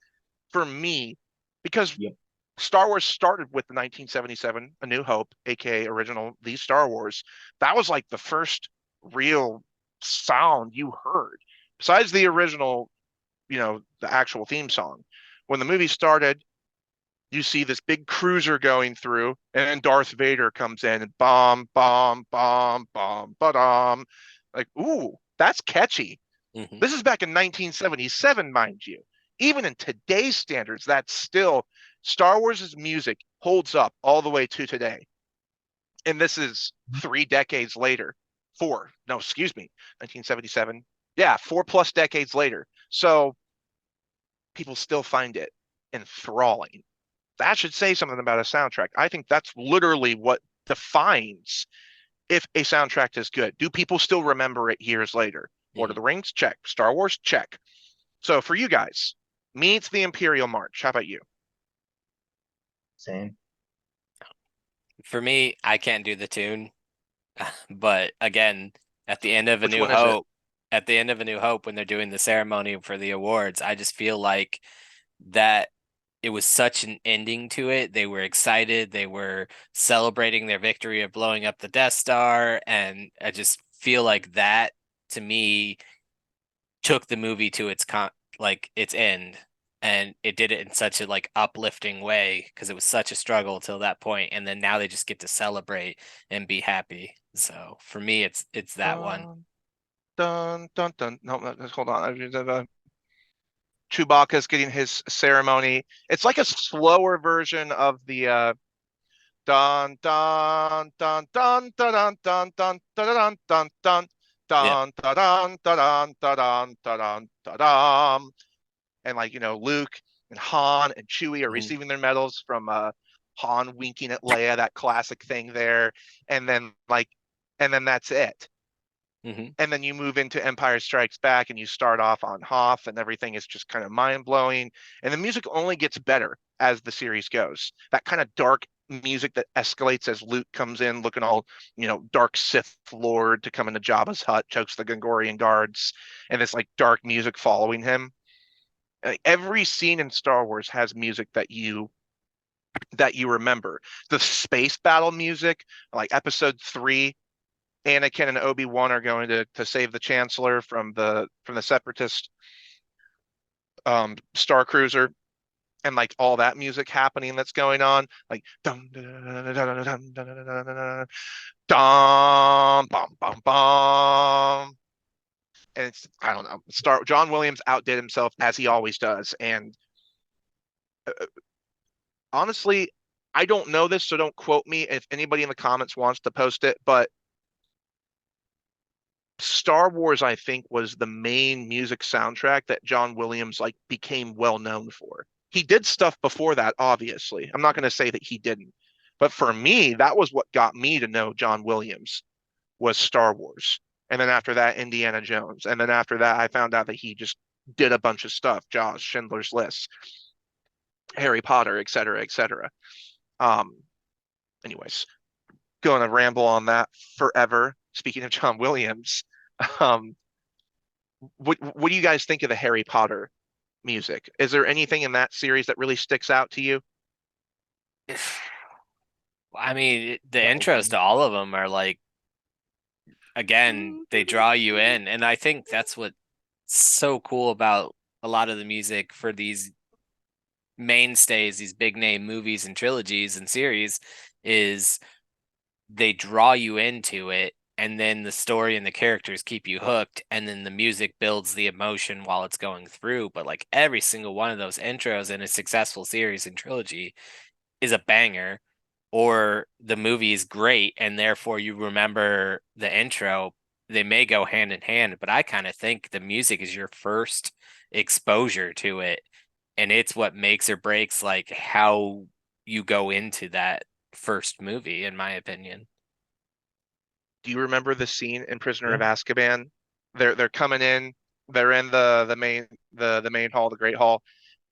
for me because Yep. Star Wars started with the 1977 A New Hope, aka original The Star Wars. That was like the first real sound you heard besides the original, the actual theme song. When the movie started, you see this big cruiser going through, and then Darth Vader comes in and bomb, bomb, bomb, bomb, ba-dum. Like, ooh, that's catchy. Hmm. This is back in 1977, mind you. Even in today's standards, that's still Star Wars' music holds up all the way to today. And this is 3 decades later. Four, no, excuse me, 1977. Yeah, 4+ decades later. So people still find it enthralling. That should say something about a soundtrack. I think that's literally what defines if a soundtrack is good. Do people still remember it years later? Lord of Hmm. the Rings, check. Star Wars, check. So for you guys, me, it's the Imperial March. How about you? Same. For me, I can't do the tune, but again, at the end of A Which New one is it? Hope, at the end of A New Hope, when they're doing the ceremony for the awards, I just feel like that it was such an ending to it. They were excited. They were celebrating their victory of blowing up the Death Star. And I just feel like that to me took the movie to its end. And it did it in such a like uplifting way because it was such a struggle till that point. And then now they just get to celebrate and be happy. So for me, it's that one. Dun, dun, dun, dun. No, hold on. Chewbacca's getting his ceremony. It's like a slower version of the dun dun dun dun dun dun dun dun dun dun Yep. dun dun dun dun dun dun dun dun. And like Luke and Han and Chewie are Hmm. receiving their medals from Han winking at Leia, that classic thing there, and then that's it. Hmm. And then you move into Empire Strikes Back and you start off on Hoth and everything is just kind of mind blowing. And the music only gets better as the series goes. That kind of dark music that escalates as Luke comes in looking all, dark Sith Lord to come into Jabba's hut, chokes the Gungorian guards, and this like dark music following him. Like, every scene in Star Wars has music that you remember. The space battle music, like Episode 3, Anakin and Obi-Wan are going to save the Chancellor from the Separatist Star Cruiser, and like all that music happening that's going on, like dum dum dum dum dum dum bum bum bum. And it's, I don't know, John Williams outdid himself as he always does. And honestly, I don't know this, so don't quote me if anybody in the comments wants to post it, but Star Wars, I think, was the main music soundtrack that John Williams like became well known for. He did stuff before that, obviously. I'm not going to say that he didn't. But for me, that was what got me to know John Williams was Star Wars. And then after that, Indiana Jones. And then after that, I found out that he just did a bunch of stuff, Jaws, Schindler's List. Harry Potter, et cetera, et cetera. Um, anyways, going to ramble on that forever. Speaking of John Williams, um, what do you guys think of the Harry Potter music? Is there anything in that series that really sticks out to you? I mean, the The intros to opening. all of them are like, again, they draw you in. And I think that's what's so cool about a lot of the music for these mainstays, these big name movies and trilogies and series, is they draw you into it. And then the story and the characters keep you hooked, and then the music builds the emotion while it's going through. But like every single one of those intros in a successful series and trilogy is a banger, or the movie is great and therefore you remember the intro. They may go hand in hand, but I kind of think the music is your first exposure to it, and it's what makes or breaks like how you go into that first movie, in my opinion. Do you remember the scene in Prisoner of Yeah. Azkaban? They're coming in. They're in the main hall, the Great Hall,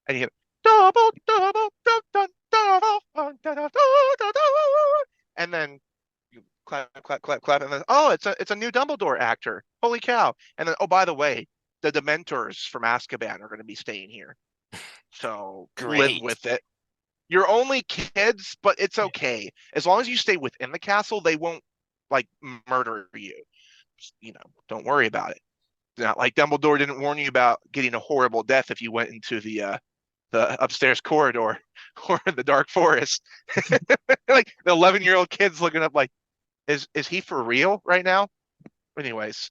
and you hear double double dun, dun, double dun, dun, dun, dun, dun, dun, and then you clap clap clap clap, and then oh, it's a new Dumbledore actor. Holy cow! And then oh, by the way, the Dementors from Azkaban are going to be staying here, so live Great. with it. You're only kids, but it's okay as long as you stay within the castle. They won't like murder you. You know, don't worry about it. Not like Dumbledore didn't warn you about getting a horrible death if you went into the upstairs corridor or the dark forest. Like the 11-year-old kid's looking up like, is he for real right now? Anyways,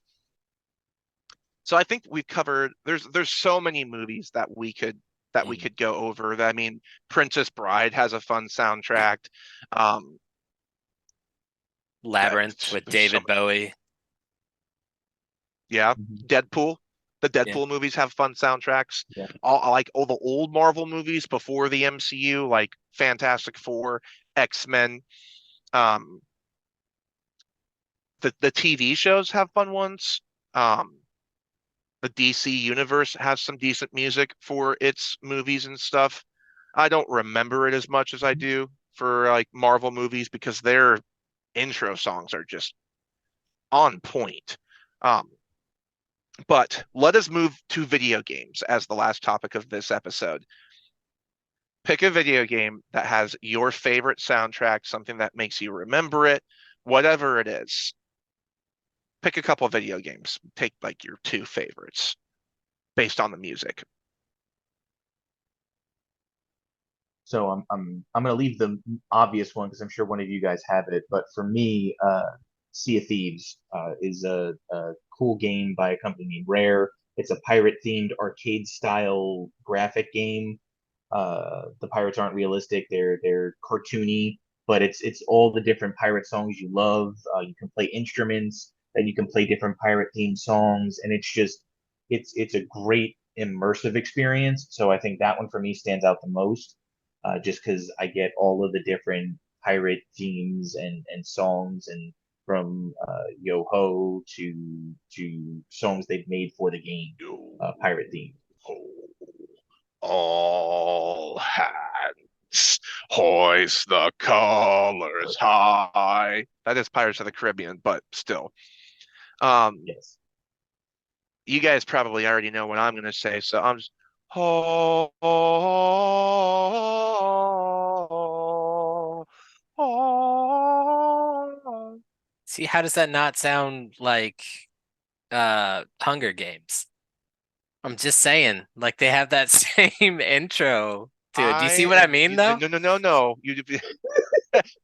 so I think we've covered there's so many movies that we Mm. could go over. I mean, Princess Bride has a fun soundtrack. Um, Labyrinth with there's so David Bowie. yeah, Mhm. Deadpool. The Yeah. Deadpool movies have fun soundtracks. Yeah. All like all the old Marvel movies before the MCU, like Fantastic Four, X-Men. Um, the TV shows have fun ones. Um, the DC universe has some decent music for its movies and stuff. I don't remember it as much as I do for like Marvel movies because their intro songs are just on point. Um, but let us move to video games as the last topic of this episode. Pick a video game that has your favorite soundtrack, something that makes you remember it, whatever it is. Pick a couple of video games. Take like your two favorites based on the music. So I'm gonna leave the obvious one because I'm sure one of you guys have it. But for me, Sea of Thieves is a cool game by a company named Rare. It's a pirate themed arcade style graphic game. The pirates aren't realistic; they're cartoony, but it's all the different pirate songs you love. You can play instruments, and you can play different pirate themed songs, and it's a great immersive experience. So I think that one for me stands out the most, just because I get all of the different pirate themes and songs and from Yo Ho to songs they've made for the game, pirate theme. All hands, hoist the colors high. That is Pirates of the Caribbean, but still. Um, Yes. you guys probably already know what I'm going to say, so I'm just oh, oh, oh. See, how does that not sound like Hunger Games? I'm just saying, like they have that same intro to it. Do you see what I mean though? No, no, no, no.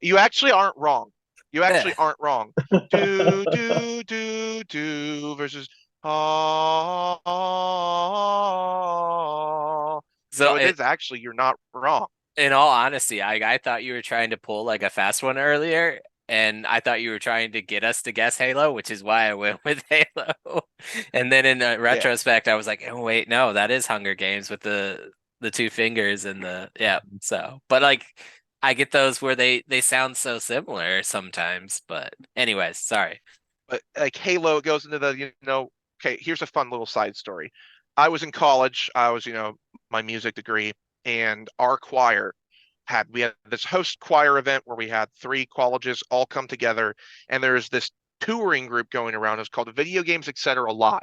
You actually aren't wrong. You Yeah. actually aren't wrong. Do versus ah. So So it is actually you're not wrong. in all honesty, I thought you were trying to pull like a fast one earlier, and I thought you were trying to get us to guess Halo, which is why I went with Halo. And then in Yeah. retrospect, I was like, oh wait, no, that is Hunger Games with the two fingers and the yeah. So, but like I get those where they sound so similar sometimes. But anyways, sorry. But like Halo goes into okay, here's a fun little side story. I was in college. I was, my music degree. and our choir we had this host choir event where we had 3 colleges all come together, and there's this touring group going around. It's called Video Games Etc. Live.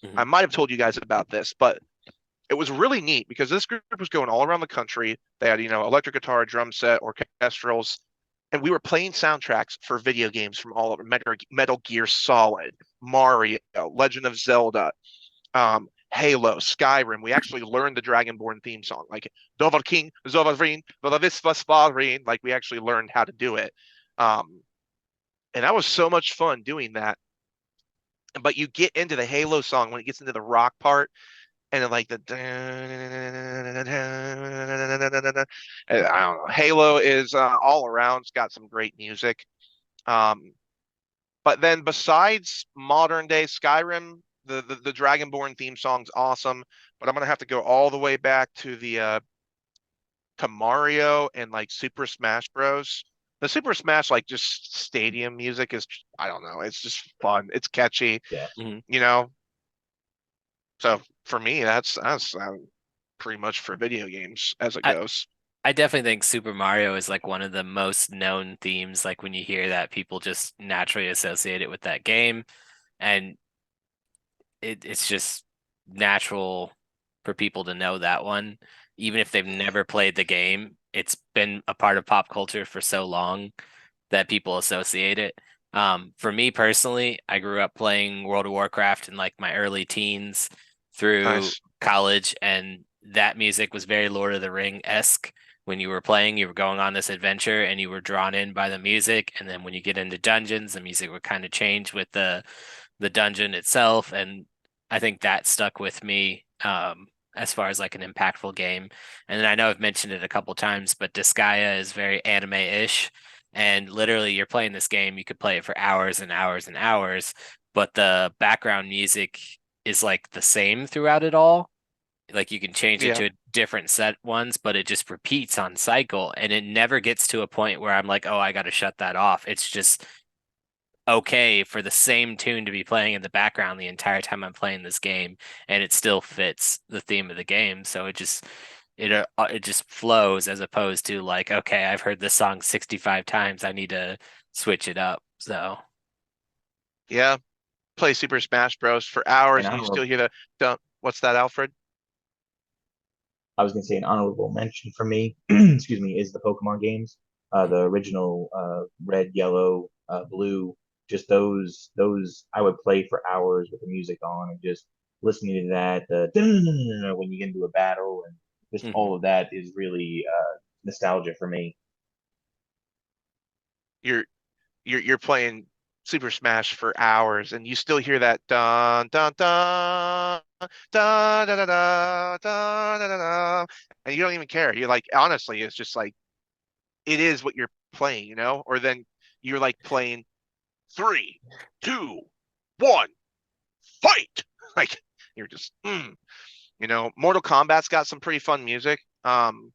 I Mhm. might have told you guys about this, but it was really neat because this group was going all around the country. They had, electric guitar, drum set, orchestrals, and we were playing soundtracks for video games from all over Metal Gear Solid, Mario, Legend of Zelda, Halo, Skyrim. We actually learned the Dragonborn theme song, like Dovar King, Zovarvrin, Vodavisvasvarin. Like we actually learned how to do it. Um, and that was so much fun doing that. But you get into the Halo song when it gets into the rock part, and then like the I don't know. Halo is all around. It's got some great music. Um, but then besides modern day Skyrim, the Dragonborn theme song's awesome. But I'm gonna have to go all the way back to the to Mario and like Super Smash Bros. The Super Smash like just stadium music is I don't know. It's just fun. It's catchy, Yeah. Mhm. you know. So for me, that's pretty much for video games as it I goes. I definitely think Super Mario is like one of the most known themes. Like when you hear that, people just naturally associate it with that game, and it's just natural for people to know that one, even if they've never played the game. It's been a part of pop culture for so long that people associate it. For me personally, I grew up playing World of Warcraft in like my early teens through Nice. college, and that music was very Lord of the Ring-esque. When you were playing, you were going on this adventure and you were drawn in by the music. And then when you get into dungeons, the music would kind of change with the dungeon itself. And I think that stuck with me as far as like an impactful game. And then I know I've mentioned it a couple times, but Disgaea is very anime-ish. And literally, you're playing this game, you could play it for hours and hours and hours, but the background music is like the same throughout it all. Like you can change it Yeah. to different set ones, but it just repeats on cycle, and it never gets to a point where I'm like, oh, I got to shut that off. It's just okay for the same tune to be playing in the background the entire time I'm playing this game, and it still fits the theme of the game. So it just flows as opposed to like, okay, I've heard this song 65 times. I need to switch it up. So Yeah. Play Super Smash Bros. For And hours and you still honorable, hear the don't what's that, Alfred? I was gonna say an honorable mention for me, excuse me, is the Pokemon games, the original red, yellow, blue. Just those I would play for hours with the music on and just listening to that when you get into a battle and just mhm. all of that is really nostalgia for me. You're you're playing Super Smash for hours and you still hear that dun dun dun dun dun dun dun dun dun dun, dun, and you don't even care. You're like honestly, it's just like it is what you're playing, Or then you're like playing 3, 2, 1, fight. Like you're just Mortal Kombat's got some pretty fun music. When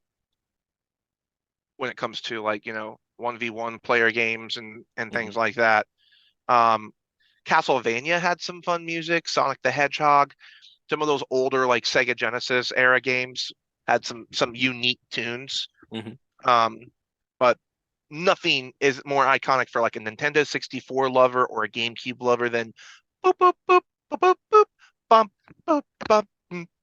it comes to like 1v1 player games and things Mhm. like that. Um, Castlevania had some fun music. Sonic the Hedgehog, some of those older like Sega Genesis era games had some unique tunes. Mhm. Um, but nothing is more iconic for like a Nintendo 64 lover or a GameCube lover than boop boop boop boop boop boop bump boop bump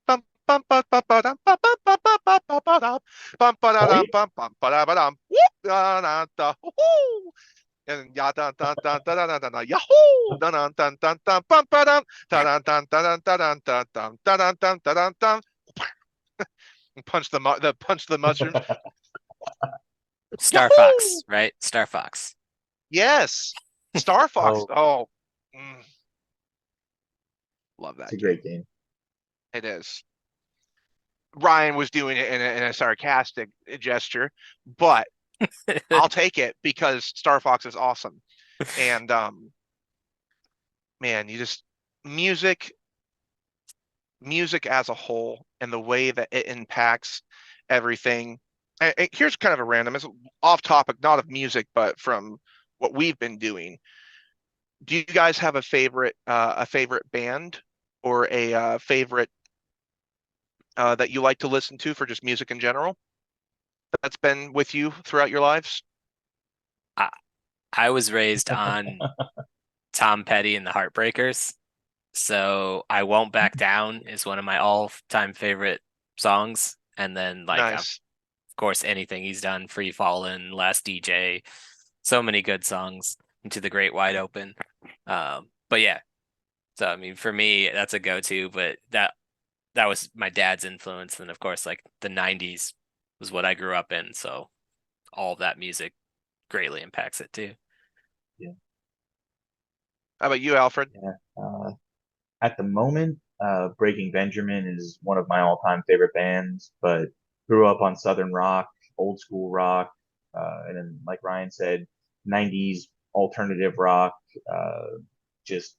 bump bump bump bump ba-dum, bump bump bump bump bump bump ba-dum, bump ba-da-dum, Point. bump bump ba-da-ba-dum, whoop da da da hoo and ya dun dun dun dun dun dun dun yahoo dun dun dun dun dun bum ba-dum dun dun dun dun dun dun dun dun dun dun dun dun dun and punch the mushrooms. Star Yahoo! Fox, right? Star Fox. Yes. Star Fox. Oh, Oh, love it's a that game. great game. It is. Ryan was doing it in a sarcastic gesture, but I'll take it because Star Fox is awesome. And man, you just music, music as a whole, and the way that it impacts everything. And here's kind of a random, it's off topic, not of music, but from what we've been doing. Do you guys have a favorite band or a favorite that you like to listen to for just music in general that's been with you throughout your lives? I, I was raised on Tom Petty and the Heartbreakers, so I Won't Back Down is one of my all-time favorite songs. And then of Nice. course anything he's done, Free Fallin', Last DJ, so many good songs, Into the Great Wide Open. But yeah, so I mean for me that's a go-to, but that was my dad's influence. And of course, like the 90s was what I grew up in. So all of that music greatly impacts it too. Yeah. How about you, Alfred? Yeah. At the moment, Breaking Benjamin is one of my all-time favorite bands, but grew up on Southern rock, old school rock, and then, like Ryan said, 90s alternative rock. Just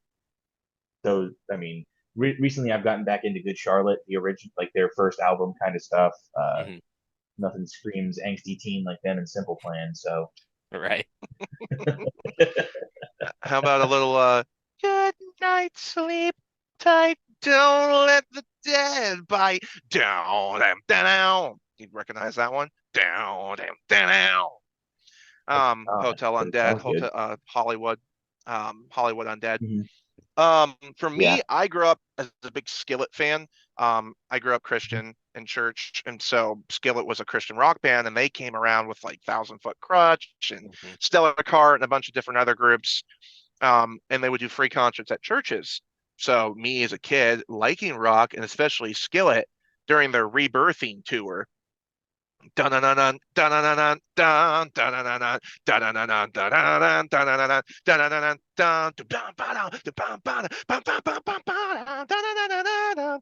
those, I mean, recently I've gotten back into Good Charlotte, the original, like their first album kind of stuff. Hmm. Nothing screams angsty teen like them in Simple Plan. So, Right. How about a little good night, sleep tight, don't let the dead bite. Down, down, down. You recognize that one? Down, down, down. Hotel but it Undead, sounds good. Hotel Hollywood, Hollywood Undead. Hmm. For Yeah. me, I grew up as a big Skillet fan. I grew up Christian in church, and so Skillet was a Christian rock band, and they came around with like Thousand Foot Crutch and Hmm. Stellar Cart and a bunch of different other groups. And they would do free concerts at churches. So me as a kid liking rock and especially Skillet during their rebirthing tour, dun dun dun dun dun dun dun dun dun dun dun dun dun dun.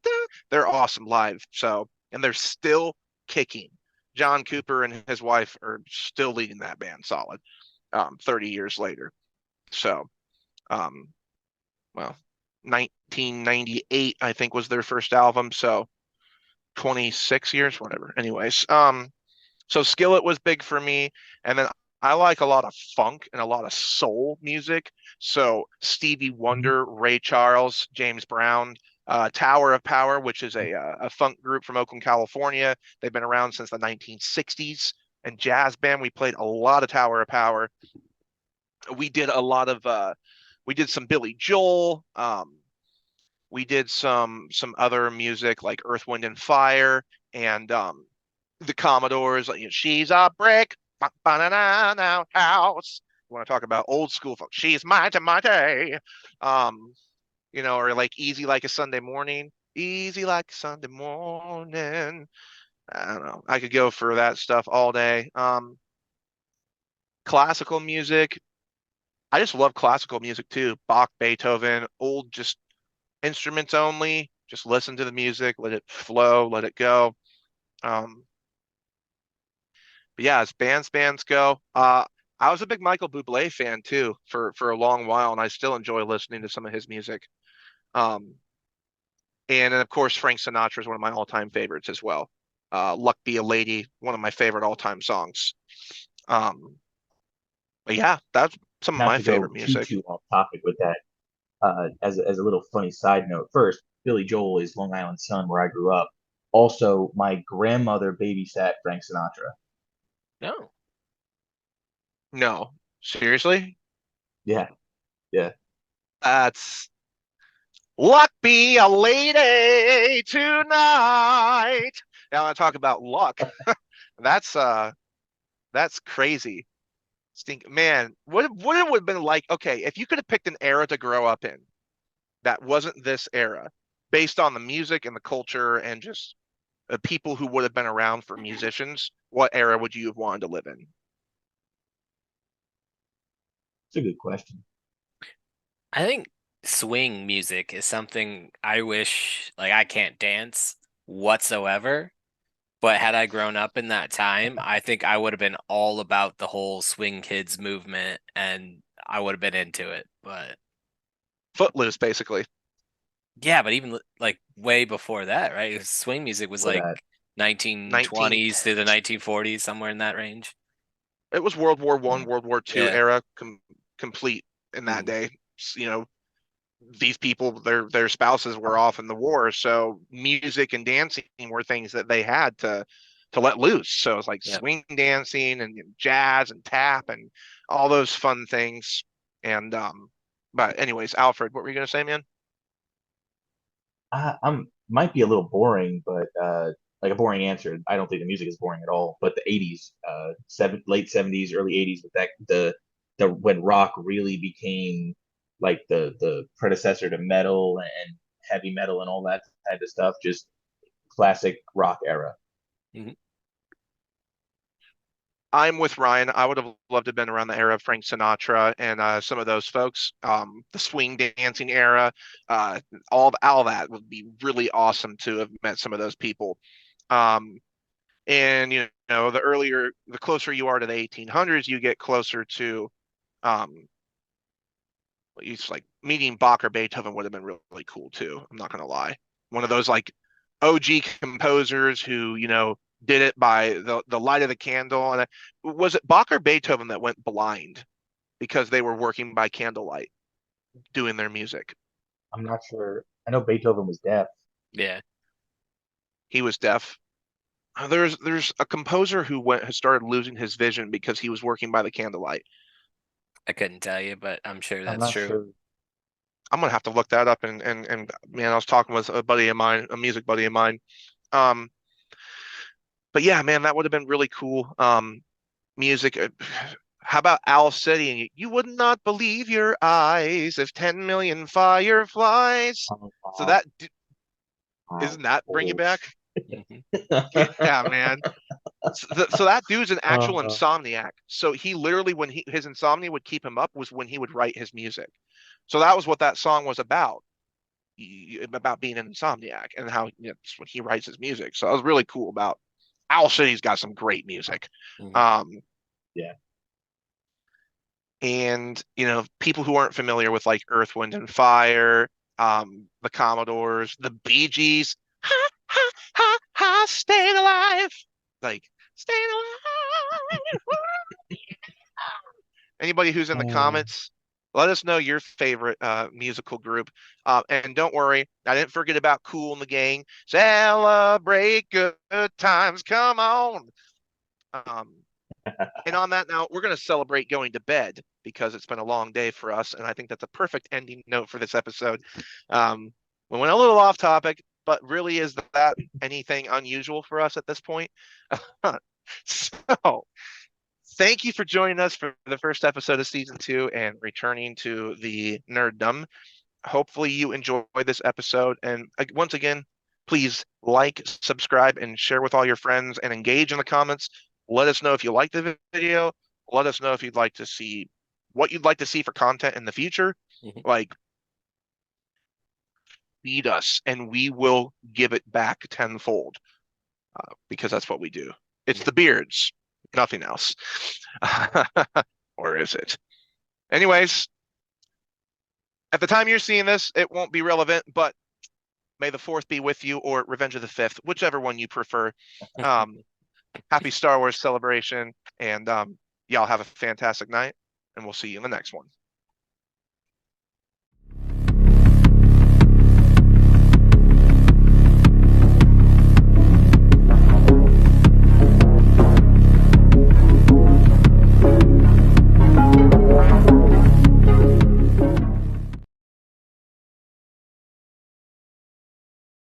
They're awesome live. So, and they're still kicking. John Cooper and his wife are still leading that band solid, 30 years later. So, um, well, 1998, I think, was their first album. So 26 years, whatever. Anyways, so Skillet was big for me. And then I like a lot of funk and a lot of soul music. So Stevie Hmm. Wonder, Ray Charles, James Brown, Tower of Power, which is a funk group from Oakland, California. They've been around since the 1960s. And jazz band, we played a lot of Tower of Power. We did a lot of we did some Billy Joel. We did some other music like Earth, Wind, and Fire, and the Commodores. Like, you know, she's a brick, now house. You want to talk about old school folk? She's mighty, mighty. Um, or like Easy Like a Sunday Morning. Easy like a Sunday morning. I don't know. I could go for that stuff all day. Classical music. I just love classical music too. Bach, Beethoven, old just instruments only. Just listen to the music, let it flow, let it go. Um, but yeah, as bands go, I was a big Michael Bublé fan too for a long while, and I still enjoy listening to some of his music. Um, and then of course Frank Sinatra is one of my all-time favorites as well. "Luck Be a Lady," one of my favorite all-time songs. Um, but yeah, that's some of Not my to go favorite too music. too off topic with that. As a little funny side note, first, Billy Joel is Long Island Son, where I grew up. Also, my grandmother babysat Frank Sinatra. No. No, seriously, Yeah, yeah. that's "Luck Be a Lady Tonight." Now I talk about luck. That's that's crazy. Stink man, what it would have been like, okay, if you could have picked an era to grow up in that wasn't this era, based on the music and the culture and just the people who would have been around for musicians, what era would you have wanted to live in? It's a good question. I think swing music is something I wish, like, I can't dance whatsoever. But had I grown up in that time, I think I would have been all about the whole swing kids movement and I would have been into it. But Footloose, basically. yeah, but even like way before that, right? Swing music was For like that, 19 1920s to the 1940s, somewhere in that range. It was World War I, yeah, World War II Yeah. era complete in that Mhm. day. You know, these people, their spouses were off in the war, so music and dancing were things that they had to let loose. So it's like Yep. swing dancing and jazz and tap and all those fun things. And but anyways, Alfred, what were you gonna say, man? I'm might be a little boring, but like a boring answer. I don't think the music is boring at all. But the '80s, late '70s, early '80s, with that the when rock really became like the predecessor to metal and heavy metal and all that type of stuff. Just classic rock era. Mhm. I'm with Ryan. I would have loved to have been around the era of Frank Sinatra and some of those folks. The swing dancing era, uh, all that would be really awesome to have met some of those people. Um, and the closer you are to the 1800s, you get closer to um, it's like meeting Bach or Beethoven would have been really cool too. I'm not gonna lie. One of those like OG composers who, did it by the light of the candle. And was it Bach or Beethoven that went blind because they were working by candlelight doing their music? I'm not sure. I know Beethoven was deaf. Yeah, He was deaf. There's a composer who has started losing his vision because he was working by the candlelight. I couldn't tell you, but I'm sure I'm that's not true. sure. I'm gonna have to look that up and man, I was talking with a buddy of mine, a music buddy of mine. Um, but yeah, man, that would have been really cool. Music. How about Owl City? And you would not believe your eyes if 10 million fireflies. Oh, So wow. that Wow. isn't that bring you Old. back? Mhm. Yeah, man. So that dude's an actual uh, insomniac. So he literally, when his insomnia would keep him up, was when he would write his music. So that was what that song was about being an insomniac and how it's when he writes his music. So that was really cool about Owl City's got some great music. Mhm. Um, yeah. and people who aren't familiar with like Earth, Wind and Fire, the Commodores, the Bee Gees, ha ha ha ha, staying alive, like staying alive. Anybody who's in the Uh, comments, let us know your favorite musical group. And don't worry, I didn't forget about Cool and the Gang. Celebrate good times, come on. Um, And on that note, we're going to celebrate going to bed because it's been a long day for us. And I think that's a perfect ending note for this episode. We went a little off topic, but really, is that anything unusual for us at this point? So, thank you for joining us for the first episode of season 2 and returning to the nerddom. Hopefully, you enjoy this episode. And once again, please like, subscribe, and share with all your friends and engage in the comments. Let us know if you like the video. Let us know if you'd like to see what you'd like to see for content in the future. Mhm. Like, feed us and we will give it back tenfold because that's what we do. It's Yeah. the beards, nothing else. Or is it? Anyways, at the time you're seeing this, it won't be relevant, but may the fourth be with you or Revenge of the Fifth, whichever one you prefer. Um, Happy Star Wars celebration, and y'all have a fantastic night, and we'll see you in the next one.